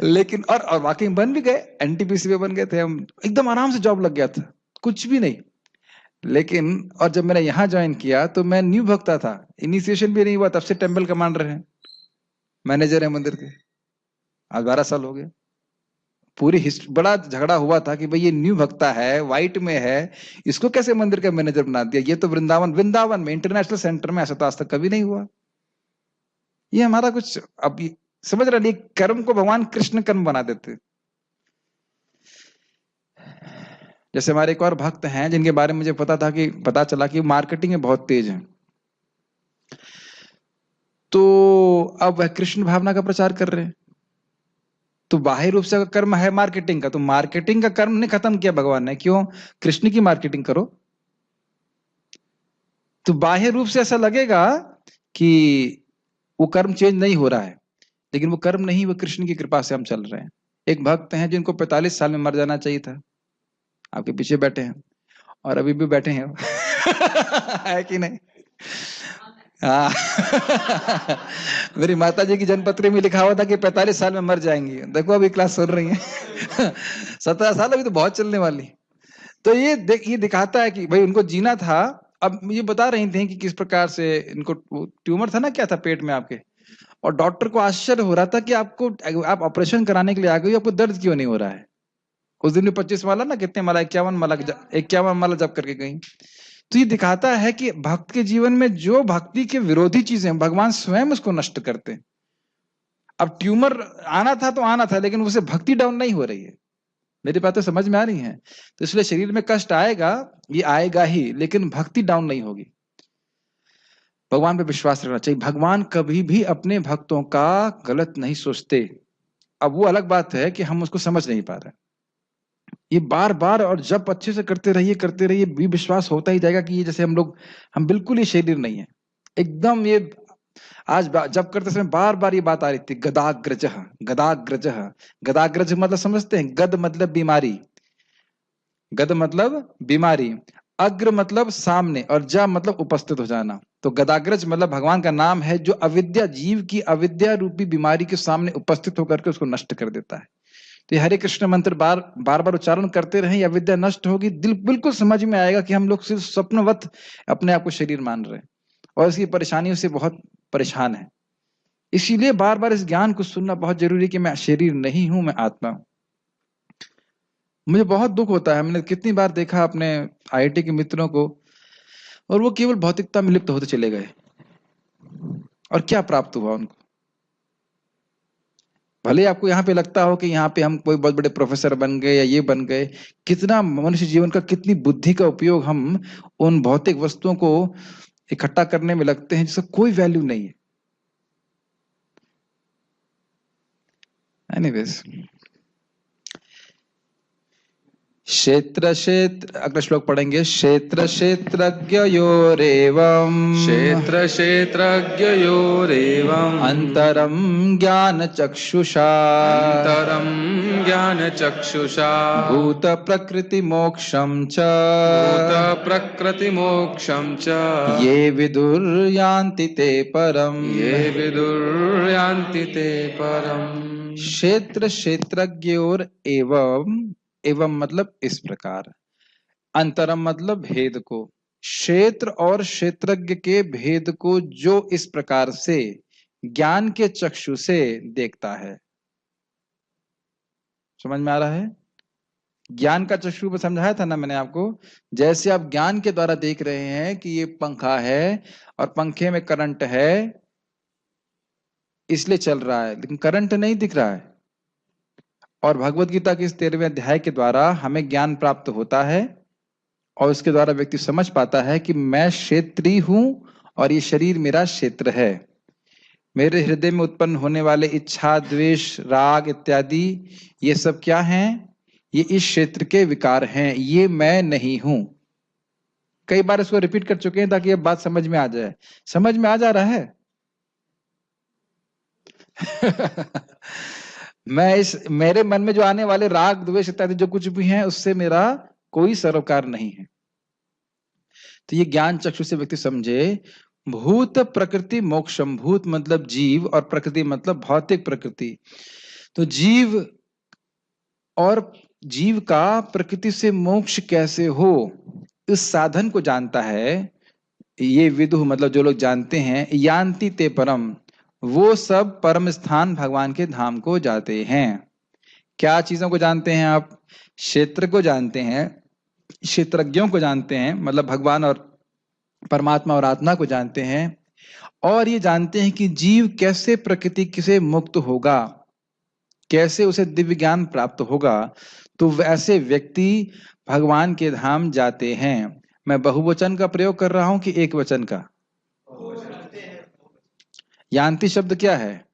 लेकिन और वाकई बन भी गए, एनटीपीसी में बन गए थे हम, एकदम आराम से जॉब लग गया था, कुछ भी नहीं। लेकिन और जब मैंने यहाँ ज्वाइन किया तो मैं न्यू भक्ता था, इनिशिएशन भी नहीं हुआ, तब से टेम्पल कमांडर है, मैनेजर है मंदिर के, आज 12 साल हो गए। पूरी हिस्ट्री, बड़ा झगड़ा हुआ था कि भाई ये न्यू भक्ता है, व्हाइट में है, इसको कैसे मंदिर का मैनेजर बना दिया, ये तो वृंदावन में इंटरनेशनल सेंटर में ऐसा तो आज तक कभी नहीं हुआ। ये हमारा कुछ अब समझ रहा नहीं, कर्म को भगवान कृष्ण कर्म बना देते। जैसे हमारे एक और भक्त हैं जिनके बारे में मुझे पता चला कि मार्केटिंग में बहुत तेज है। तो अब वह कृष्ण भावना का प्रचार कर रहे हैं। तो बाह्य रूप से कर्म है मार्केटिंग का, तो मार्केटिंग का कर्म नहीं खत्म किया भगवान ने, क्यों? कृष्ण की मार्केटिंग करो। तो बाह्य रूप से ऐसा लगेगा कि वो कर्म चेंज नहीं हो रहा है, लेकिन वो कर्म नहीं, वो कृष्ण की कृपा से हम चल रहे हैं। एक भक्त हैं जिनको 45 साल में मर जाना चाहिए था, आपके पीछे बैठे हैं और अभी भी बैठे हैं। है कि नहीं? हाँ। मेरी माता जी की जन्मपत्री में लिखा हुआ था कि 45 साल में मर जाएंगी, देखो अभी क्लास सुन रही हैं। 17 साल अभी तो बहुत चलने वाली। तो ये दिखाता है कि भाई उनको जीना था। अब मुझे बता रही थी कि किस प्रकार से इनको ट्यूमर था ना, क्या था पेट में आपके, और डॉक्टर को आश्चर्य हो रहा था कि आप ऑपरेशन कराने के लिए आ गई, आपको दर्द क्यों नहीं हो रहा है। उस दिन भी 25 माला ना, कितने माला, 51 माला जप करके गई। तो ये दिखाता है कि भक्त के जीवन में जो भक्ति के विरोधी चीजें भगवान स्वयं उसको नष्ट करते हैं। अब ट्यूमर आना था तो आना था, लेकिन उसे भक्ति डाउन नहीं हो रही है। मेरी बातें समझ में आ रही हैं? तो इसलिए शरीर में कष्ट आएगा, ये आएगा ही, लेकिन भक्ति डाउन नहीं होगी। भगवान पे विश्वास रखना चाहिए। भगवान कभी भी अपने भक्तों का गलत नहीं सोचते। अब वो अलग बात है कि हम उसको समझ नहीं पा रहे। ये बार बार और जब अच्छे से करते रहिए, भी विश्वास होता ही जाएगा कि ये जैसे हम बिल्कुल ये शरीर नहीं है एकदम। ये आज जब करते समय बार बार ये बात आ रही थी, गदाग्रज गदाग्रज। गदाग्रज मतलब समझते हैं? गद मतलब बीमारी, गद मतलब बीमारी, अग्र मतलब सामने, और जा मतलब उपस्थित हो जाना। तो गदाग्रज मतलब भगवान का नाम है जो अविद्या, जीव की अविद्या रूपी बीमारी के सामने उपस्थित होकर के उसको नष्ट कर देता है। तो ये हरे कृष्ण मंत्र बार बार उच्चारण करते रहे, अविद्या नष्ट होगी, दिल बिल्कुल समझ में आएगा कि हम लोग सिर्फ स्वप्नवत अपने आप को शरीर मान रहे हैं और इसकी परेशानियों से बहुत परेशान है। इसीलिए बार बार इस ज्ञान को सुनना बहुत जरूरी है कि मैं शरीर नहीं हूं, मैं आत्मा हूं। मुझे बहुत दुख होता है, मैंने कितनी बार देखा अपने आईआईटी के मित्रों को, और वो केवल भौतिकता में लिप्त होते चले गए, और क्या प्राप्त हुआ उनको। भले आपको यहाँ पे लगता हो कि यहाँ पे हम कोई बहुत बड़े प्रोफेसर बन गए या ये बन गए, कितना मनुष्य जीवन का, कितनी बुद्धि का उपयोग हम उन भौतिक वस्तुओं को इकट्ठा करने में लगते हैं जिसका कोई वैल्यू नहीं है। एनीवेज, क्षेत्र अगला श्लोक पढ़ेंगे। क्षेत्र क्षेत्रज्ञयोरेवम् क्षेत्र क्षेत्रज्ञयोरेवम् अंतरम ज्ञान चक्षुषा अंतरम ज्ञान चक्षुषा भूत प्रकृति मोक्षम च भूत प्रकृति मोक्षम च ये विदुर्यान्ति ते परम ये विदुर्यान्ति ते परम। क्षेत्र क्षेत्रज्ञयोर एवं मतलब इस प्रकार, अंतरम मतलब भेद को, क्षेत्र और क्षेत्रज्ञ के भेद को जो इस प्रकार से ज्ञान के चक्षु से देखता है। समझ में आ रहा है? ज्ञान का चक्षु पर समझाया था ना मैंने आपको। जैसे आप ज्ञान के द्वारा देख रहे हैं कि ये पंखा है और पंखे में करंट है इसलिए चल रहा है, लेकिन करंट नहीं दिख रहा है। और भगवत गीता के इस 13वें अध्याय के द्वारा हमें ज्ञान प्राप्त होता है और उसके द्वारा व्यक्ति समझ पाता है कि मैं क्षेत्रीय हूं और ये शरीर मेरा क्षेत्र है। मेरे हृदय में उत्पन्न होने वाले इच्छा, द्वेष, राग इत्यादि ये सब क्या हैं? ये इस क्षेत्र के विकार हैं, ये मैं नहीं हूं। कई बार इसको रिपीट कर चुके हैं ताकि ये बात समझ में आ जाए। समझ में आ जा रहा है? मेरे मन में जो आने वाले राग द्वेष इत्यादि जो कुछ भी हैं उससे मेरा कोई सरोकार नहीं है। तो ये ज्ञान चक्षु से व्यक्ति समझे भूत प्रकृति मोक्षम। भूत मतलब जीव और प्रकृति मतलब भौतिक प्रकृति। तो जीव और जीव का प्रकृति से मोक्ष कैसे हो इस साधन को जानता है। ये विदुः मतलब जो लोग जानते हैं, यान्ति ते परम, वो सब परम स्थान भगवान के धाम को जाते हैं। क्या चीजों को जानते हैं आप? क्षेत्र को जानते हैं, क्षेत्रज्ञों को जानते हैं, मतलब भगवान और परमात्मा और आत्मा को जानते हैं। और ये जानते हैं कि जीव कैसे प्रकृति से मुक्त होगा, कैसे उसे दिव्य ज्ञान प्राप्त होगा। तो वैसे व्यक्ति भगवान के धाम जाते हैं। मैं बहुवचन का प्रयोग कर रहा हूं कि एक वचन का? यान्ति शब्द क्या है?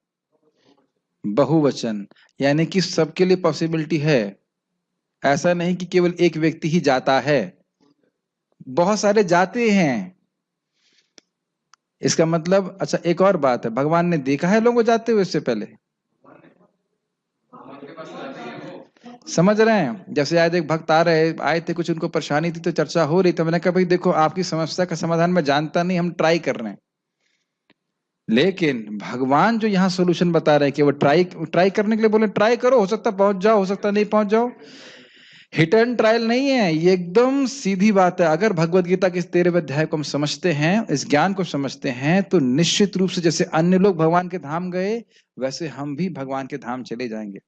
बहुवचन, यानी कि सबके लिए पॉसिबिलिटी है। ऐसा नहीं कि केवल एक व्यक्ति ही जाता है, बहुत सारे जाते हैं। इसका मतलब, अच्छा एक और बात है, भगवान ने देखा है लोगों को जाते हुए इससे पहले? समझ रहे हैं? जैसे आज एक भक्त आए थे, कुछ उनको परेशानी थी तो चर्चा हो रही, तो मैंने कहा भाई देखो आपकी समस्या का समाधान मैं जानता नहीं, हम ट्राई कर रहे हैं। लेकिन भगवान जो यहाँ सोल्यूशन बता रहे हैं कि वो ट्राई करने के लिए बोले, ट्राई करो, हो सकता पहुंच जाओ, हो सकता नहीं पहुंच जाओ। हिट एंड ट्रायल नहीं है, ये एकदम सीधी बात है। अगर भगवत गीता के इस 13वें अध्याय को हम समझते हैं, इस ज्ञान को समझते हैं, तो निश्चित रूप से जैसे अन्य लोग भगवान के धाम गए वैसे हम भी भगवान के धाम चले जाएंगे।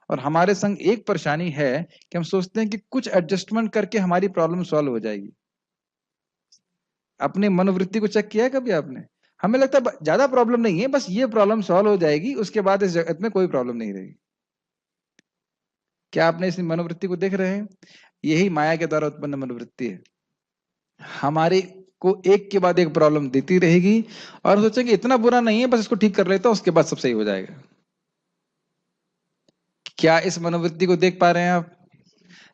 और हमारे संग एक परेशानी है कि हम सोचते हैं कि कुछ एडजस्टमेंट करके हमारी प्रॉब्लम सॉल्व हो जाएगी। अपने मनोवृत्ति को चेक किया है कभी आपने? हमें लगता है ज्यादा प्रॉब्लम नहीं है, बस ये प्रॉब्लम सॉल्व हो जाएगी, उसके बाद इस जगत में कोई प्रॉब्लम नहीं रहेगी। क्या आपने इस मनोवृत्ति को देख रहे हैं? यही माया के द्वारा उत्पन्न मनोवृत्ति है। हमारे को एक के बाद एक प्रॉब्लम देती रहेगी और सोचेंगे इतना बुरा नहीं है, बस इसको ठीक कर लेता हूं, उसके बाद सब सही हो जाएगा। क्या इस मनोवृत्ति को देख पा रहे हैं आप?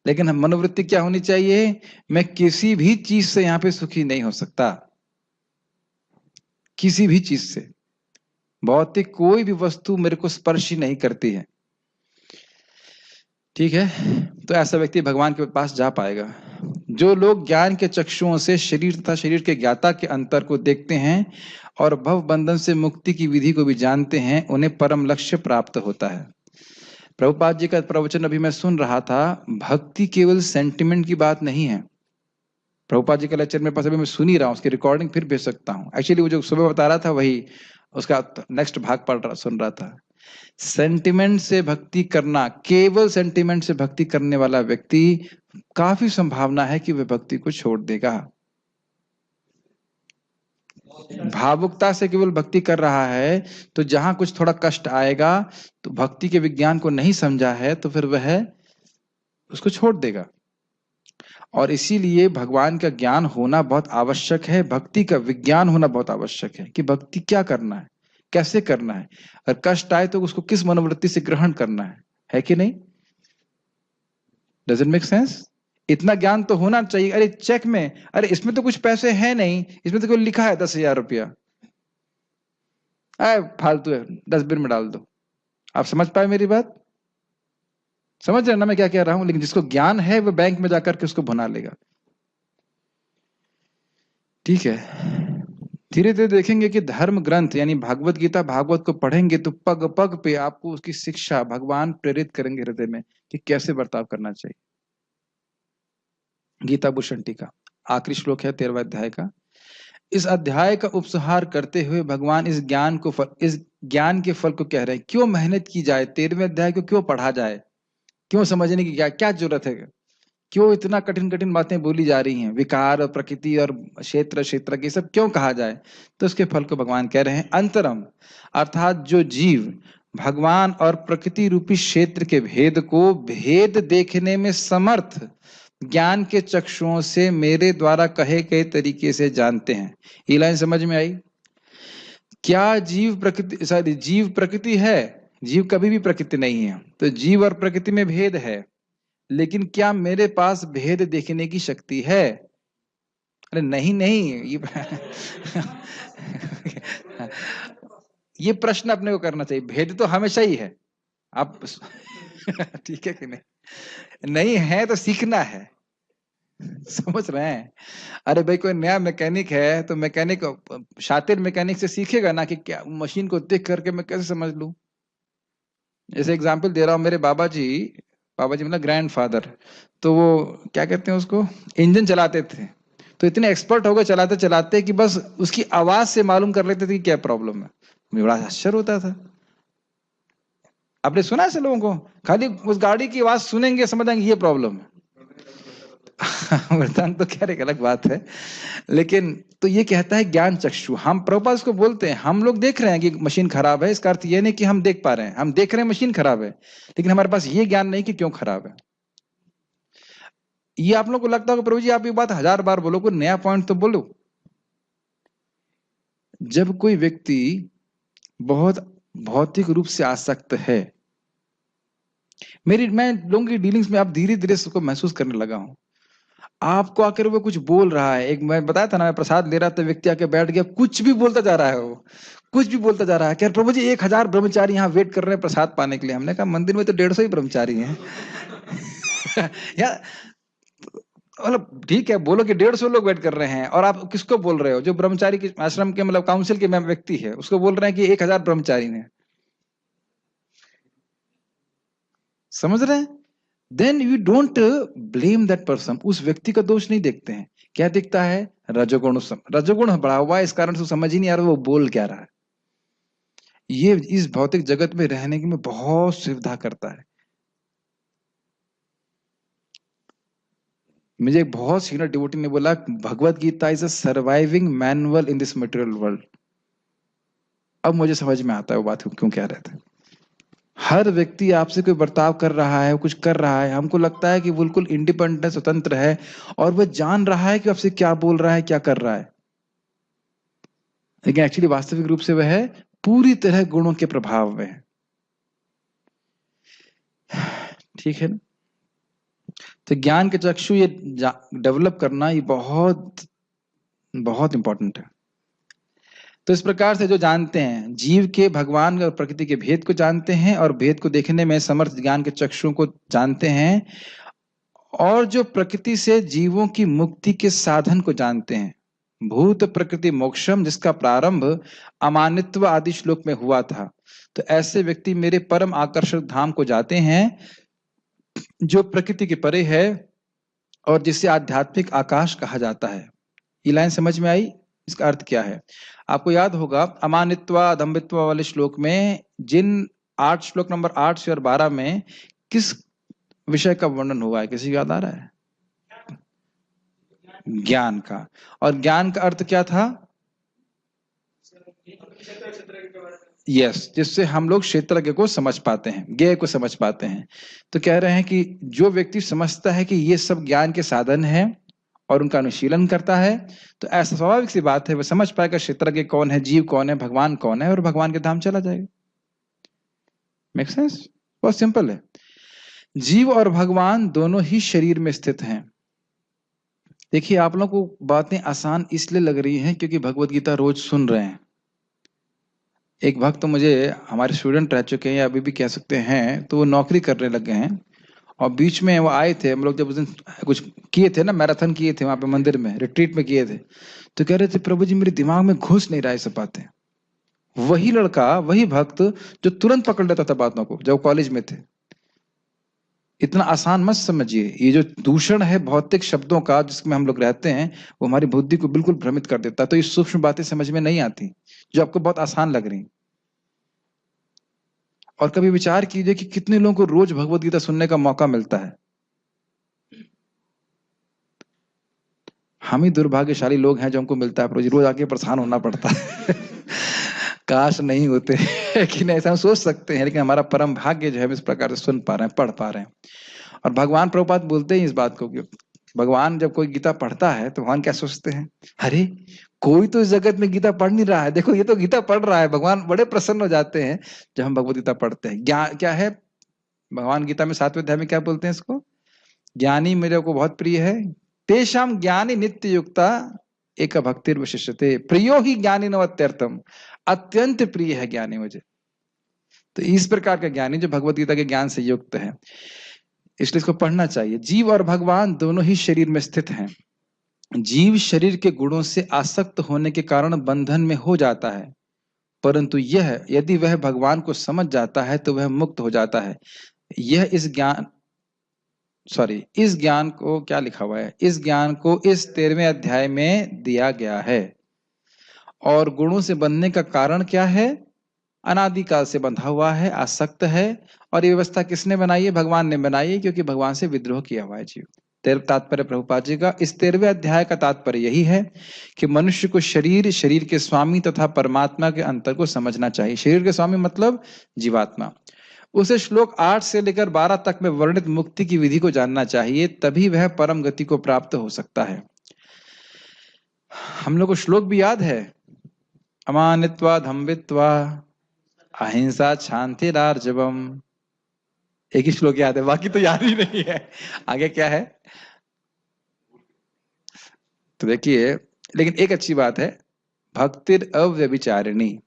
लेकिन मनोवृत्ति क्या होनी चाहिए? मैं किसी भी चीज से यहां पे सुखी नहीं हो सकता, किसी भी चीज से। भौतिक कोई भी वस्तु मेरे को स्पर्श ही नहीं करती है। ठीक है? तो ऐसा व्यक्ति भगवान के पास जा पाएगा। जो लोग ज्ञान के चक्षुओं से शरीर तथा शरीर के ज्ञाता के अंतर को देखते हैं और भव बंधन से मुक्ति की विधि को भी जानते हैं, उन्हें परम लक्ष्य प्राप्त होता है। प्रभुपाद जी का प्रवचन अभी मैं सुन रहा था। भक्ति केवल सेंटिमेंट की बात नहीं है। प्रभुपाद जी का लेक्चर मेरे पास अभी मैं सुन ही रहा हूँ, उसकी रिकॉर्डिंग फिर भेज सकता हूँ। एक्चुअली वो जो सुबह बता रहा था वही उसका नेक्स्ट भाग सुन रहा था। सेंटिमेंट से भक्ति करना, केवल सेंटिमेंट से भक्ति करने वाला व्यक्ति काफी संभावना है कि वह भक्ति को छोड़ देगा। भावुकता से केवल भक्ति कर रहा है तो जहां कुछ थोड़ा कष्ट आएगा तो भक्ति के विज्ञान को नहीं समझा है तो फिर वह उसको छोड़ देगा। और इसीलिए भगवान का ज्ञान होना बहुत आवश्यक है, भक्ति का विज्ञान होना बहुत आवश्यक है कि भक्ति क्या करना है, कैसे करना है, और कष्ट आए तो उसको किस मनोवृत्ति से ग्रहण करना है कि नहीं? Doesn't make sense? इतना ज्ञान तो होना चाहिए। अरे चेक में, अरे इसमें तो कुछ पैसे है नहीं, इसमें तो कोई लिखा है 10,000 रुपया, फालतू है, डस्टबिन में डाल दो। आप समझ पाए मेरी बात? समझ रहे ना मैं क्या कह रहा हूं? लेकिन जिसको ज्ञान है वो बैंक में जाकर के उसको भुना लेगा। ठीक है? धीरे धीरे देखेंगे कि धर्म ग्रंथ यानी भागवत गीता, भागवत को पढ़ेंगे तो पग पग पे आपको उसकी शिक्षा भगवान प्रेरित करेंगे हृदय में कि कैसे बर्ताव करना चाहिए। गीता भूषण टीका आखिरी श्लोक है 13वें अध्याय का। इस अध्याय का उपसंहार करते हुए भगवान इस ज्ञान के फल को कह रहे हैं। क्यों मेहनत की जाए, 13वें अध्याय को क्यों पढ़ा जाए, क्यों समझने की क्या क्या जरूरत है, क्यों इतना कठिन कठिन बातें बोली जा रही हैं, विकार और प्रकृति और क्षेत्र क्षेत्र की सब क्यों कहा जाए। तो उसके फल को भगवान कह रहे हैं अंतरम, अर्थात जो जीव भगवान और प्रकृति रूपी क्षेत्र के भेद को भेद देखने में समर्थ ज्ञान के चक्षुओं से मेरे द्वारा कहे गए तरीके से जानते हैं। ये लाइन समझ में आई? क्या जीव प्रकृति, जीव प्रकृति है? जीव कभी भी प्रकृति नहीं है। तो जीव और प्रकृति में भेद है, लेकिन क्या मेरे पास भेद देखने की शक्ति है? अरे नहीं नहीं, ये प्रश्न अपने को करना चाहिए। भेद तो हमेशा ही है, आप ठीक है कि नहीं? नहीं है तो सीखना है, समझ रहे हैं? अरे भाई कोई नया मैकेनिक है तो मैकेनिक शातिर मैकेनिक से सीखेगा ना कि क्या मशीन को देख करके मैं कैसे समझ लूं। जैसे एग्जांपल दे रहा हूं, मेरे बाबा जी मतलब ग्रैंडफादर, तो वो क्या कहते हैं उसको, इंजन चलाते थे। तो इतने एक्सपर्ट हो गए चलाते चलाते कि बस उसकी आवाज से मालूम कर लेते थे कि क्या प्रॉब्लम है। मुझे बड़ा आश्चर्य होता था। आपने सुना ऐसे लोगों को, खाली उस गाड़ी की आवाज सुनेंगे समझ आएंगे ये प्रॉब्लम है। वरदान तो क्या एक अलग बात है, लेकिन तो ये कहता है ज्ञान चक्षु। हम प्रभुपाद को बोलते हैं, हम लोग देख रहे हैं कि मशीन खराब है, इसका अर्थ ये नहीं कि हम देख पा रहे हैं, हम देख रहे हैं मशीन खराब है, लेकिन हमारे पास ये ज्ञान नहीं कि क्यों खराब है। ये आप लोग को लगता होगा प्रभु जी आप ये बात 1000 बार बोलो, कोई नया पॉइंट तो बोलो। जब कोई व्यक्ति बहुत भौतिक रूप से आसक्त है, मैं लोगों की डीलिंग्स में आप धीरे धीरे इसको महसूस करने लगा हूं। आपको आकर वो कुछ बोल रहा है, एक मैं बताया था ना, मैं प्रसाद ले रहा था, व्यक्ति आके बैठ गया, कुछ भी बोलता जा रहा है, वो कुछ भी बोलता जा रहा है। क्या प्रभु जी 1000 ब्रह्मचारी यहाँ वेट कर रहे हैं प्रसाद पाने के लिए। हमने कहा मंदिर में तो 150 ही ब्रह्मचारी हैं। या मतलब ठीक है, बोलो कि 150 लोग वेट कर रहे हैं, और आप किसको बोल रहे हो? जो ब्रह्मचारी के आश्रम के मतलब काउंसिल के व्यक्ति है, उसको बोल रहे हैं कि 1000 ब्रह्मचारी ने। समझ रहे हैं? Then you don't blame that person. उस व्यक्ति का दोष नहीं देखते हैं। क्या दिखता है? रजोगुण बढ़ा हुआ है, इस कारण से समझ ही नहीं आ रहा वो बोल क्या रहा है। ये इस भौतिक जगत में रहने की में बहुत सुविधा करता है। मुझे एक बहुत सीनियर डिवोटी ने बोला Bhagavad Gita is a surviving manual in this material world. अब मुझे समझ में आता है वो बात क्यों कह रहे थे। हर व्यक्ति आपसे कोई बर्ताव कर रहा है, कुछ कर रहा है, हमको लगता है कि बिल्कुल इंडिपेंडेंट है, स्वतंत्र है, और वह जान रहा है कि आपसे क्या बोल रहा है, क्या कर रहा है, लेकिन एक्चुअली वास्तविक रूप से वह पूरी तरह गुणों के प्रभाव में है। ठीक है ना? तो ज्ञान के चक्षु ये डेवलप करना ये बहुत बहुत इंपॉर्टेंट है। तो इस प्रकार से जो जानते हैं, जीव के भगवान और प्रकृति के भेद को जानते हैं, और भेद को देखने में समर्थ ज्ञान के चक्षुओं को जानते हैं, और जो प्रकृति से जीवों की मुक्ति के साधन को जानते हैं, भूत प्रकृति मोक्षम, जिसका प्रारंभ अमानित्व आदि श्लोक में हुआ था। तो ऐसे व्यक्ति मेरे परम आकर्षक धाम को जाते हैं, जो प्रकृति के परे है और जिसे आध्यात्मिक आकाश कहा जाता है। ये लाइन समझ में आई? इसका अर्थ क्या है? आपको याद होगा अमानित्व अदम्भित्व वाले श्लोक में, जिन 8 श्लोक नंबर 8 से और 12 में किस विषय का वर्णन हुआ है? किसी को याद आ रहा है? ज्ञान का। और ज्ञान का अर्थ क्या था? यस, जिससे हम लोग क्षेत्रज्ञ को समझ पाते हैं, ज्ञेय को समझ पाते हैं। तो कह रहे हैं कि जो व्यक्ति समझता है कि ये सब ज्ञान के साधन है और उनका अनुशीलन करता है, तो ऐसा स्वाभाविक सी बात है वह समझ पाएगा क्षेत्रज्ञ कौन है, जीव कौन है, भगवान कौन है, और भगवान के धाम चला जाएगा। Make sense? बहुत सिंपल है। जीव और भगवान दोनों ही शरीर में स्थित हैं। देखिए आप लोगों को बातें आसान इसलिए लग रही हैं क्योंकि भगवत गीता रोज सुन रहे हैं। एक भक्त तो मुझे हमारे स्टूडेंट रह चुके हैं, या अभी भी कह सकते हैं, तो वो नौकरी करने लग गए हैं, और बीच में वो आए थे, हम लोग जब उस दिन कुछ किए थे ना, मैराथन किए थे वहां पे मंदिर में, रिट्रीट में किए थे, तो कह रहे थे प्रभु जी मेरे दिमाग में घुस नहीं रहा है सब बातें। वही लड़का, वही भक्त जो तुरंत पकड़ लेता था बातों को जब कॉलेज में थे। इतना आसान मत समझिए। ये जो दूषण है भौतिक शब्दों का जिसमें हम लोग रहते हैं, वो हमारी बुद्धि को बिल्कुल भ्रमित कर देता है। तो ये सूक्ष्म बातें समझ में नहीं आती जो आपको बहुत आसान लग रही। और कभी विचार कीजिए कि कितने लोगों को रोज भगवत गीता सुनने का मौका मिलता है। हम ही दुर्भाग्यशाली लोग हैं जो हमको मिलता है, रोज रोज आके परेशान होना पड़ता है। काश नहीं होते, लेकिन ऐसा हम सोच सकते हैं, लेकिन हमारा परम भाग्य जो है हम इस प्रकार से सुन पा रहे हैं, पढ़ पा रहे हैं। और भगवान प्रभुपाद बोलते हैं इस बात को कि भगवान जब कोई गीता पढ़ता है तो भगवान क्या सोचते हैं, अरे कोई तो इस जगत में गीता पढ़ नहीं रहा है, देखो ये तो गीता पढ़ रहा है। भगवान बड़े प्रसन्न हो जाते हैं जब हम भगवत गीता पढ़ते हैं। ज्ञान क्या है, भगवान गीता में 7वें अध्याय में क्या बोलते हैं इसको, ज्ञानी मेरे को बहुत प्रिय है, तेषाम ज्ञानी नित्य युक्ता एक भक्तिर विशिष्यते, प्रियो ही ज्ञानी नवत्यर्थम, अत्यंत प्रिय है ज्ञानी मुझे। तो इस प्रकार का ज्ञानी जो भगवत गीता के ज्ञान से युक्त है, इसलिए इसको पढ़ना चाहिए। जीव और भगवान दोनों ही शरीर में स्थित हैं। जीव शरीर के गुणों से आसक्त होने के कारण बंधन में हो जाता है, परंतु यह यदि वह भगवान को समझ जाता है तो वह मुक्त हो जाता है। यह इस ज्ञान को क्या लिखा हुआ है, इस ज्ञान को इस 13वें अध्याय में दिया गया है। और गुणों से बनने का कारण क्या है, अनादिकाल से बंधा हुआ है, आसक्त है। और ये व्यवस्था किसने बनाई है, भगवान ने बनाई है, क्योंकि भगवान से विद्रोह किया हुआ है जीव। तात्पर्य प्रभुपाद जी का इस 13वें अध्याय का तात्पर्य यही है कि मनुष्य को शरीर, शरीर के स्वामी तथा परमात्मा के अंतर को समझना चाहिए। शरीर के स्वामी मतलब जीवात्मा। उसे श्लोक 8 से लेकर 12 तक में वर्णित मुक्ति की विधि को जानना चाहिए, तभी वह परम गति को प्राप्त हो सकता है। हम लोग को श्लोक भी याद है, अमानित्वा धम्बित्वा अहिंसा शांतिरार्जवम। एक ही श्लोक याद है, बाकी तो याद ही नहीं है। आगे क्या है तो देखिए, लेकिन एक अच्छी बात है, भक्तिर अव्यभिचारिणी।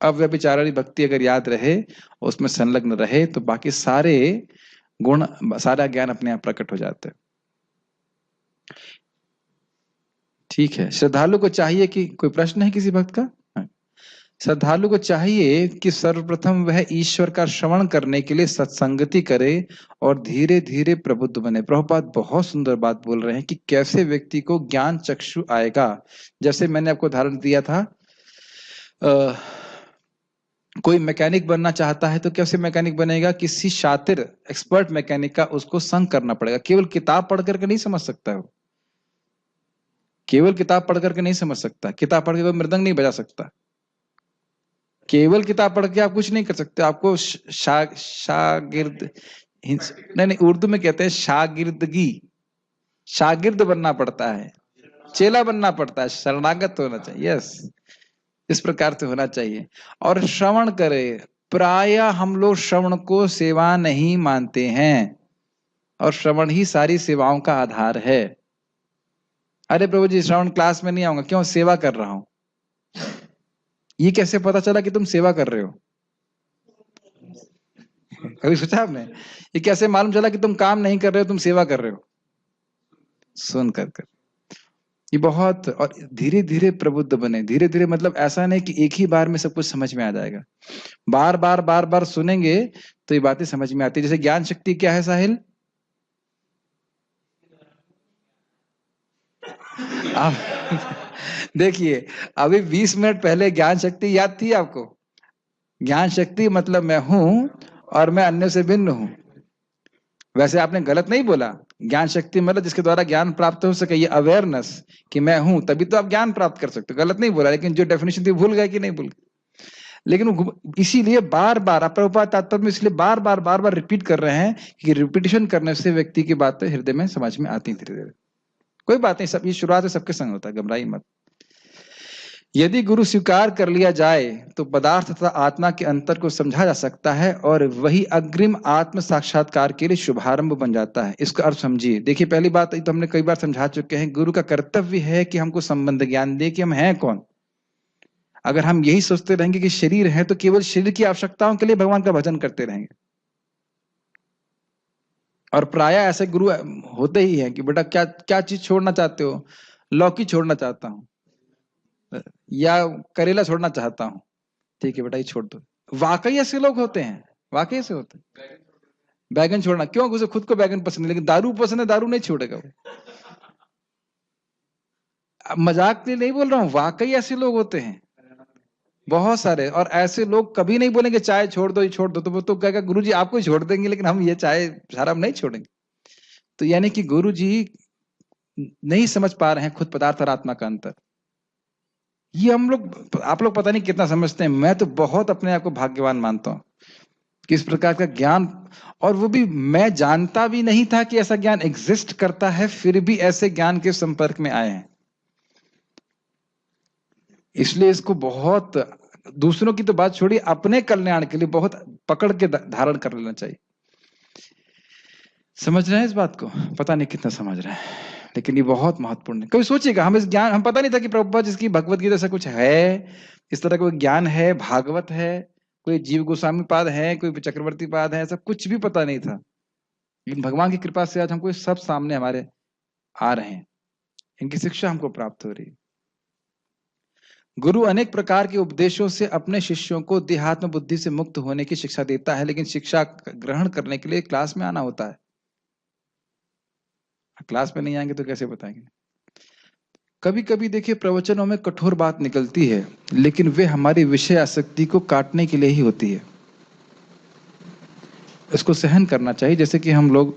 अव्यभिचारिणी भक्ति अगर याद रहे, उसमें संलग्न रहे, तो बाकी सारे गुण, सारा ज्ञान अपने आप प्रकट हो जाते हैं। ठीक है, श्रद्धालु को चाहिए कि, कोई प्रश्न है किसी भक्त का? श्रद्धालु को चाहिए कि सर्वप्रथम वह ईश्वर का श्रवण करने के लिए सत्संगति करे और धीरे धीरे प्रबुद्ध बने। प्रभुपाद बहुत सुंदर बात बोल रहे हैं कि कैसे व्यक्ति को ज्ञान चक्षु आएगा। जैसे मैंने आपको उदाहरण दिया था, कोई मैकेनिक बनना चाहता है तो कैसे मैकेनिक बनेगा, किसी शातिर एक्सपर्ट मैकेनिक का उसको संग करना पड़ेगा। केवल किताब पढ़ करके नहीं समझ सकता है, केवल किताब पढ़ करके नहीं समझ सकता। किताब पढ़ के कोई मृदंग नहीं बजा सकता, केवल किताब पढ़ के आप कुछ नहीं कर सकते। आपको शागिर्द, नहीं उर्दू में कहते हैं शागिर्दगी, शागिर्द बनना पड़ता है, चेला बनना पड़ता है, शरणागत होना चाहिए। यस, इस प्रकार से होना चाहिए। और श्रवण करे, प्राय हम लोग श्रवण को सेवा नहीं मानते हैं, और श्रवण ही सारी सेवाओं का आधार है। अरे प्रभु जी श्रवण क्लास में नहीं आऊंगा, क्यों, सेवा कर रहा हूं। ये कैसे पता चला कि तुम सेवा कर रहे हो? कभी सोचा आपने, ये कैसे मालूम चला कि तुम काम नहीं कर रहे हो, तुम सेवा कर रहे हो? सुन कर ये बहुत, और धीरे धीरे प्रबुद्ध बने। धीरे धीरे मतलब ऐसा नहीं कि एक ही बार में सब कुछ समझ में आ जाएगा, बार बार सुनेंगे तो ये बातें समझ में आती है। जैसे ज्ञान शक्ति क्या है साहिल? आप देखिए, अभी 20 मिनट पहले ज्ञान शक्ति याद थी आपको? ज्ञान शक्ति मतलब मैं हूं और मैं अन्य से भिन्न हूं। वैसे आपने गलत नहीं बोला, ज्ञान शक्ति मतलब जिसके द्वारा ज्ञान प्राप्त हो सके, ये अवेयरनेस कि मैं हूं, तभी तो आप ज्ञान प्राप्त कर सकते हो। गलत नहीं बोला, लेकिन जो डेफिनेशन थी भूल गए कि नहीं भूल गए? लेकिन इसीलिए बार बार प्रभुपाद तात्पर्य में इसलिए बार बार रिपीट कर रहे हैं कि रिपीटिशन करने से व्यक्ति की बातें हृदय में समझ में आती धीरे धीरे। कोई बात नहीं, सब ये शुरुआत है, सबके संग होता है, घबराइए मत। यदि गुरु स्वीकार कर लिया जाए तो पदार्थ तथा आत्मा के अंतर को समझा जा सकता है, और वही अग्रिम आत्म साक्षात्कार के लिए शुभारंभ बन जाता है। इसका अर्थ समझिए। देखिए, पहली बात तो हमने कई बार समझा चुके हैं, गुरु का कर्तव्य है कि हमको संबंध ज्ञान दे कि हम हैं कौन। अगर हम यही सोचते रहेंगे कि शरीर है, तो केवल शरीर की आवश्यकताओं के लिए भगवान का भजन करते रहेंगे। और प्राय ऐसे गुरु होते ही हैं कि बेटा क्या क्या चीज छोड़ना चाहते हो? लौकी छोड़ना चाहता हूं, या करेला छोड़ना चाहता हूं। ठीक है बेटा, ये छोड़ दो। वाकई ऐसे लोग होते हैं, वाकई ऐसे होते हैं। बैगन छोड़ना क्यों? उसे खुद को बैगन पसंद है, लेकिन दारू पसंद है, दारू नहीं छोड़ेगा वो। मजाक के लिए नहीं बोल रहा हूं, वाकई ऐसे लोग होते हैं। बहुत सारे। और ऐसे लोग कभी नहीं बोलेंगे चाय छोड़ दो, ये छोड़ दो, तो वो तो कहेगा गुरु जी आपको ही छोड़ देंगे, लेकिन हम ये चाय शराब नहीं छोड़ेंगे। तो यानी कि गुरु जी नहीं समझ पा रहे हैं खुद पदार्थ और आत्मा का अंतर। ये हम लोग, आप लोग पता नहीं कितना समझते हैं, मैं तो बहुत अपने आप को भाग्यवान मानता हूं कि इस प्रकार का ज्ञान, और वो भी मैं जानता भी नहीं था कि ऐसा ज्ञान एग्जिस्ट करता है, फिर भी ऐसे ज्ञान के संपर्क में आए हैं। इसलिए इसको बहुत, दूसरों की तो बात छोड़िए, अपने कल्याण के लिए बहुत पकड़ के धारण कर लेना चाहिए। समझ रहे हैं इस बात को? पता नहीं कितना समझ रहे हैं, लेकिन ये बहुत महत्वपूर्ण है। कभी सोचिएगा, हम इस ज्ञान, हम पता नहीं था कि प्रभुपाद जिसकी भगवत गीता से कुछ है, इस तरह का कोई ज्ञान है, भागवत है, कोई जीव गोस्वामी पाद है, कोई चक्रवर्ती पाद है, ऐसा कुछ भी पता नहीं था। लेकिन भगवान की कृपा से आज हमको ये सब सामने हमारे आ रहे हैं, इनकी शिक्षा हमको प्राप्त हो रही है। गुरु अनेक प्रकार के उपदेशों से अपने शिष्यों को देहात्म बुद्धि से मुक्त होने की शिक्षा देता है, लेकिन शिक्षा ग्रहण करने के लिए क्लास में आना होता है। क्लास में नहीं आएंगे तो कैसे बताएंगे? कभी कभी देखिए प्रवचनों में कठोर बात निकलती है, लेकिन वे हमारी विषय आसक्ति को काटने के लिए ही होती है। इसको सहन करना चाहिए। जैसे कि हम लोग,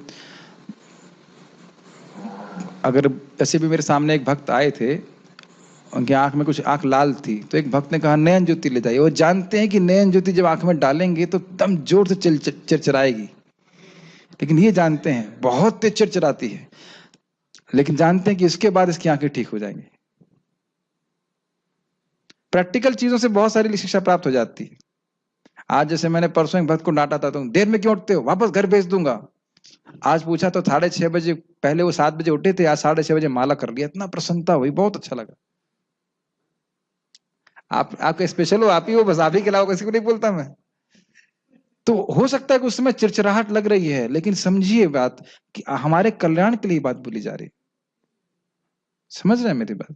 अगर ऐसे भी मेरे सामने एक भक्त आए थे, उनकी आंख में कुछ, आंख लाल थी, तो एक भक्त ने कहा नयन ज्योति ले जाइए। वो जानते हैं कि नयन ज्योति जब आंख में डालेंगे तो एकदम जोर से चिरचिराएगी, लेकिन ये जानते हैं बहुत तेज चिरचिराती है, लेकिन जानते हैं कि इसके बाद इसकी आंखें ठीक हो जाएंगी। प्रैक्टिकल चीजों से बहुत सारी शिक्षा प्राप्त हो जाती है। आज जैसे मैंने परसों एक भक्त को डांटा था, तुम देर में क्यों उठते हो, वापस घर भेज दूंगा। आज पूछा तो 6:30 बजे, पहले वो 7 बजे उठे थे, आज 6:30 बजे माला कर लिया। इतना प्रसन्नता हुई, बहुत अच्छा लगा। आपका स्पेशल हो, आप ही हो, बस आप ही के अलावा किसी को नहीं बोलता मैं। तो हो सकता है कि उस समय चिड़चिड़ाहट लग रही है, लेकिन समझिए बात कि हमारे कल्याण के लिए बात बोली जा रही। समझ रहे हैं मेरी बात?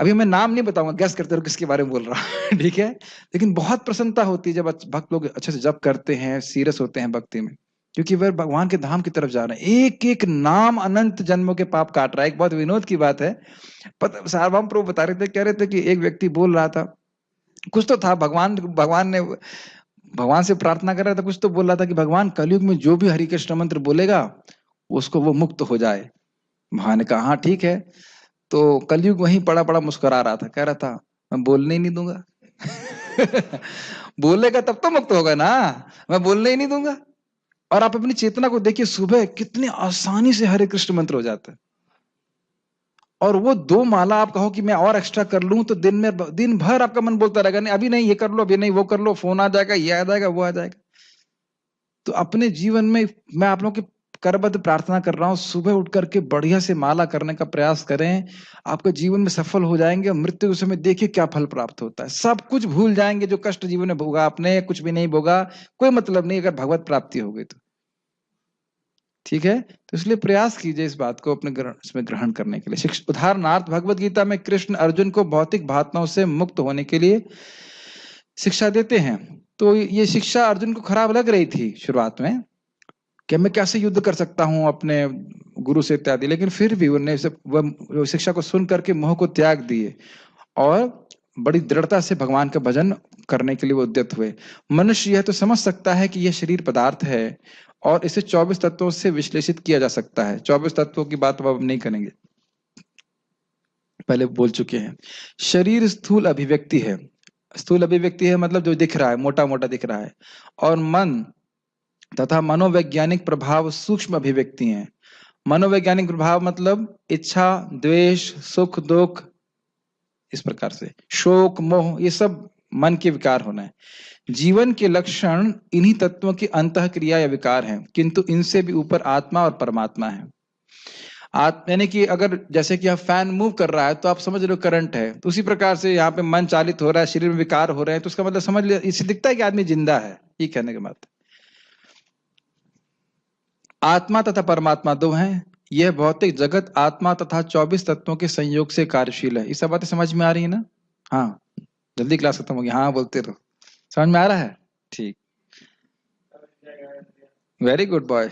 अभी मैं नाम नहीं बताऊंगा, गैस करते रहो किसके बारे में बोल रहा हूं ठीक है? लेकिन बहुत प्रसन्नता होती है जब भक्त लोग अच्छे से जप करते हैं, सीरियस होते हैं भक्ति में, क्योंकि वह भगवान के धाम की तरफ जा रहे हैं। एक एक नाम अनंत जन्मों के पाप काट रहा है। एक बहुत विनोद की बात है, सार्वभौम प्रभु बता रहे थे, कह रहे थे कि एक व्यक्ति बोल रहा था, कुछ तो था, भगवान से प्रार्थना कर रहा था, कुछ तो बोल रहा था कि भगवान कलयुग में जो भी हरि कृष्ण मंत्र बोलेगा उसको वो मुक्त हो जाए। भगवान ने कहा हाँ ठीक है। तो कलयुग वहीं पड़ा पड़ा मुस्कुरा रहा था, कह रहा था मैं बोलने ही नहीं दूंगा बोलेगा तब तो मुक्त होगा ना, मैं बोलने ही नहीं दूंगा। और आप अपनी चेतना को देखिए, सुबह कितनी आसानी से हरे कृष्ण मंत्र हो जाता है, और वो 2 माला आप कहो कि मैं और एक्स्ट्रा कर लूं तो दिन भर आपका मन बोलता रहेगा, नहीं अभी नहीं ये कर लो, अभी नहीं वो कर लो, फोन आ जाएगा, ये आ जाएगा, वो आ जाएगा। तो अपने जीवन में मैं आप लोगों की करबद्ध प्रार्थना कर रहा हूं, सुबह उठ करके बढ़िया से माला करने का प्रयास करें, आपके जीवन में सफल हो जाएंगे। और मृत्यु के समय देखिए क्या फल प्राप्त होता है, सब कुछ भूल जाएंगे जो कष्ट जीवन में भोगा आपने, कुछ भी नहीं भोगा, कोई मतलब नहीं अगर भगवत प्राप्ति हो गई तो। ठीक है? तो इसलिए प्रयास कीजिए इस बात को अपने इसमें ग्रहण करने के लिए। उदाहरणार्थ भगवत गीता में कृष्ण अर्जुन को भौतिक भावनाओं से मुक्त होने के लिए शिक्षा देते हैं। तो ये शिक्षा अर्जुन को खराब लग रही थी शुरुआत में, कि मैं कैसे युद्ध कर सकता हूं अपने गुरु से इत्यादि, लेकिन फिर भी उन्होंने शिक्षा को सुन करके मोह को त्याग दिए और बड़ी दृढ़ता से भगवान का भजन करने के लिए वो उद्यत हुए। मनुष्य यह तो समझ सकता है कि यह शरीर पदार्थ है और इसे 24 तत्वों से विश्लेषित किया जा सकता है। 24 तत्वों की बात अब नहीं करेंगे, पहले बोल चुके हैं। शरीर स्थूल अभिव्यक्ति है, स्थूल अभिव्यक्ति है मतलब जो दिख रहा है, मोटा मोटा दिख रहा है, और मन तथा मनोवैज्ञानिक प्रभाव सूक्ष्म अभिव्यक्ति हैं। मनोवैज्ञानिक प्रभाव मतलब इच्छा, द्वेष, सुख, दुख, इस प्रकार से शोक, मोह, ये सब मन के विकार होना है। जीवन के लक्षण इन्हीं तत्वों की अंतः क्रिया या विकार हैं, किंतु इनसे भी ऊपर आत्मा और परमात्मा है। यानी कि अगर जैसे कि यहाँ फैन मूव कर रहा है तो आप समझ रहे हो करंट है, तो उसी प्रकार से यहाँ पे मन चालित हो रहा है, शरीर में विकार हो रहे हैं, तो उसका मतलब समझ लिया, इससे दिखता है कि आदमी जिंदा है, ये कहने के बाद। आत्मा तथा परमात्मा 2 हैं। यह भौतिक जगत आत्मा तथा 24 तत्वों के संयोग से कार्यशील है। ये सब बातें समझ में आ रही है ना? हाँ, जल्दी क्लास खत्म होगी, हाँ बोलते रहो। समझ में आ रहा है? ठीक, वेरी गुड बॉय।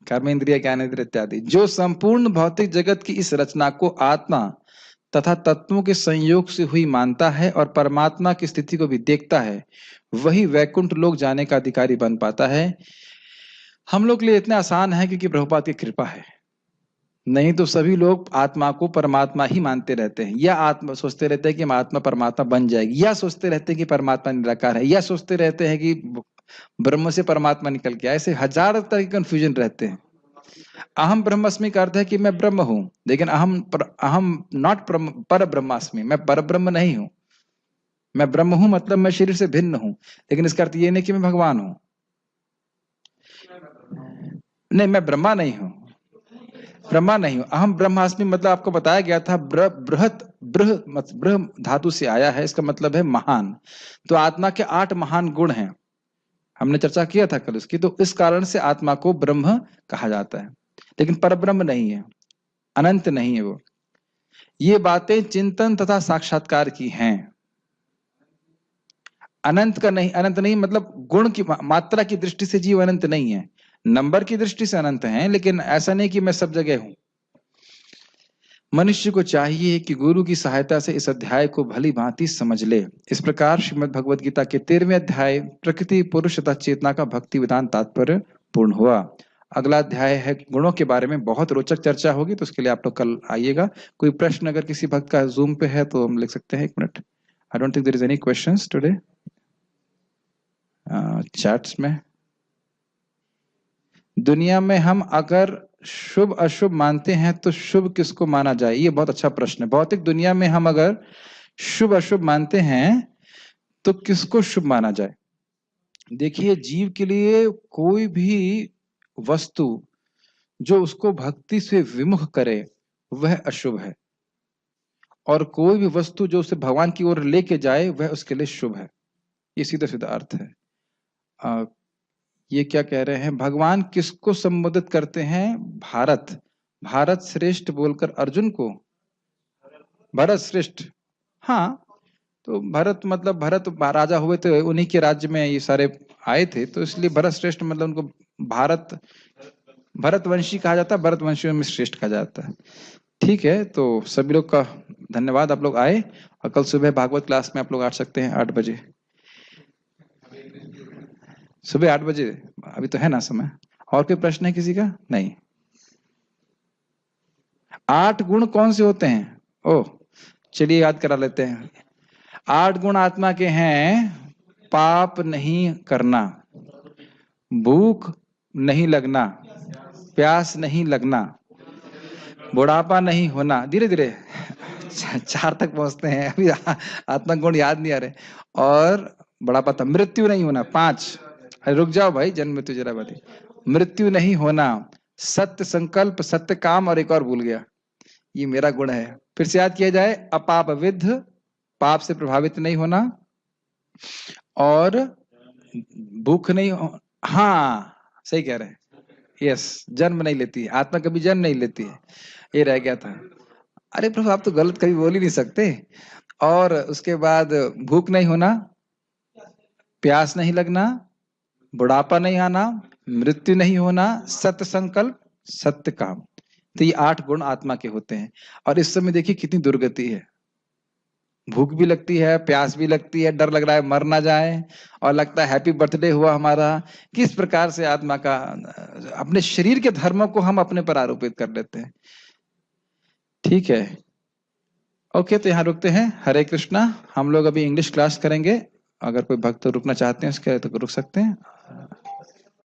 कर्म इंद्रिय, ज्ञान इंद्रिय इत्यादि जो संपूर्ण भौतिक जगत की इस रचना को आत्मा तथा तत्वों के संयोग से हुई मानता है और परमात्मा की स्थिति को भी देखता है, वही वैकुंठ लोक जाने का अधिकारी बन पाता है। हम लोग के लिए इतना आसान है क्योंकि प्रभुपाद की कृपा है, नहीं तो सभी लोग आत्मा को परमात्मा ही मानते रहते हैं, या आत्मा सोचते रहते हैं कि आत्मा परमात्मा बन जाएगी, या सोचते रहते हैं कि परमात्मा निराकार है, या सोचते रहते हैं कि ब्रह्म से परमात्मा निकल के, ऐसे हजार तरह के कंफ्यूजन रहते हैं। अहम ब्रह्मास्मि का अर्थ है कि मैं ब्रह्म हूं, लेकिन अहम नॉट पर ब्रह्मास्मि, मैं पर ब्रह्म नहीं हूं। मैं ब्रह्म हूं मतलब मैं शरीर से भिन्न हूं, लेकिन इसका अर्थ ये नहीं कि मैं भगवान हूं। नहीं, मैं ब्रह्मा नहीं हूं, ब्रह्मा नहीं हूं। अहम ब्रह्मास्मि मतलब आपको बताया गया था, बृहत ब्रह धातु से आया है, इसका मतलब है महान। तो आत्मा के 8 महान गुण हैं, हमने चर्चा किया था कल उसकी। तो इस कारण से आत्मा को ब्रह्म कहा जाता है, लेकिन परब्रह्म नहीं है, अनंत नहीं है वो। ये बातें चिंतन तथा साक्षात्कार की हैं। अनंत का नहीं, अनंत नहीं मतलब गुण की मात्रा की दृष्टि से जीव अनंत नहीं है, नंबर की दृष्टि से अनंत है, लेकिन ऐसा नहीं कि मैं सब जगह हूं। मनुष्य को चाहिए कि गुरु की सहायता से इस अध्याय को भली भांति समझ ले। इस प्रकार श्रीमद् भगवद गीता के 13वें अध्याय प्रकृति पुरुष तथा चेतना का भक्ति विधान तात्पर्य पूर्ण हुआ। अगला अध्याय है गुणों के बारे में, बहुत रोचक चर्चा होगी, तो उसके लिए आप लोग कल आइएगा। कोई प्रश्न अगर किसी भक्त का जूम पे है तो हम लिख सकते हैं। 1 minute. I don't think there is any questions today chats में। दुनिया में हम अगर शुभ अशुभ मानते हैं तो शुभ किसको माना जाए? ये बहुत अच्छा प्रश्न है। भौतिक दुनिया में हम अगर शुभ अशुभ मानते हैं तो किसको शुभ माना जाए? देखिए, जीव के लिए कोई भी वस्तु जो उसको भक्ति से विमुख करे वह अशुभ है, और कोई भी वस्तु जो उसे भगवान की ओर लेके जाए वह उसके लिए शुभ है। ये सीधा सीधा अर्थ है। ये क्या कह रहे हैं, भगवान किसको संबोधित करते हैं? भारत, भारत श्रेष्ठ बोलकर अर्जुन को, भरत श्रेष्ठ। हाँ, तो भरत मतलब भरत राजा हुए थे, उन्हीं के राज्य में ये सारे आए थे, तो इसलिए भरत श्रेष्ठ मतलब उनको भारत भरतवंशी कहा जाता है, भरतवंशियों में श्रेष्ठ कहा जाता है। ठीक है, तो सभी लोग का धन्यवाद, आप लोग आए, और कल सुबह भागवत क्लास में आप लोग आ सकते हैं 8 बजे, सुबह 8 बजे। अभी तो है ना समय। और कोई प्रश्न है किसी का? नहीं। 8 गुण कौन से होते हैं? ओह, चलिए याद करा लेते हैं। 8 गुण आत्मा के हैं: पाप नहीं करना, भूख नहीं लगना, प्यास नहीं लगना, बुढ़ापा नहीं होना। धीरे धीरे 4 तक पहुंचते हैं, अभी आत्मा गुण याद नहीं आ रहे। और बुढ़ापा था, मृत्यु नहीं होना 5। अरे रुक जाओ भाई, जन्म मृत्यु जरा बात, मृत्यु नहीं होना, सत्य संकल्प, सत्य काम, और एक और भूल गया, ये मेरा गुण है। फिर से याद किया जाए, अपाप विद्ध, पाप से प्रभावित नहीं होना, और भूख नहीं हाँ सही कह रहे हैं, यस, जन्म नहीं लेती है आत्मा, कभी जन्म नहीं लेती है, ये रह गया था। अरे प्रभु, आप तो गलत कभी बोल ही नहीं सकते। और उसके बाद भूख नहीं होना, प्यास नहीं लगना, बुढ़ापा नहीं आना, मृत्यु नहीं होना, सत्य संकल्प, सत्य काम। तो ये 8 गुण आत्मा के होते हैं। और इस समय देखिए कितनी दुर्गति है, भूख भी लगती है, प्यास भी लगती है, डर लग रहा है मर ना जाए, और लगता है हैप्पी बर्थडे हुआ हमारा। किस प्रकार से आत्मा का, अपने शरीर के धर्मों को हम अपने पर आरोपित कर लेते हैं। ठीक है, ओके, तो यहाँ रुकते हैं। हरे कृष्णा। हम लोग अभी इंग्लिश क्लास करेंगे, अगर कोई भक्त रुकना चाहते हैं उसके तो रुक सकते हैं।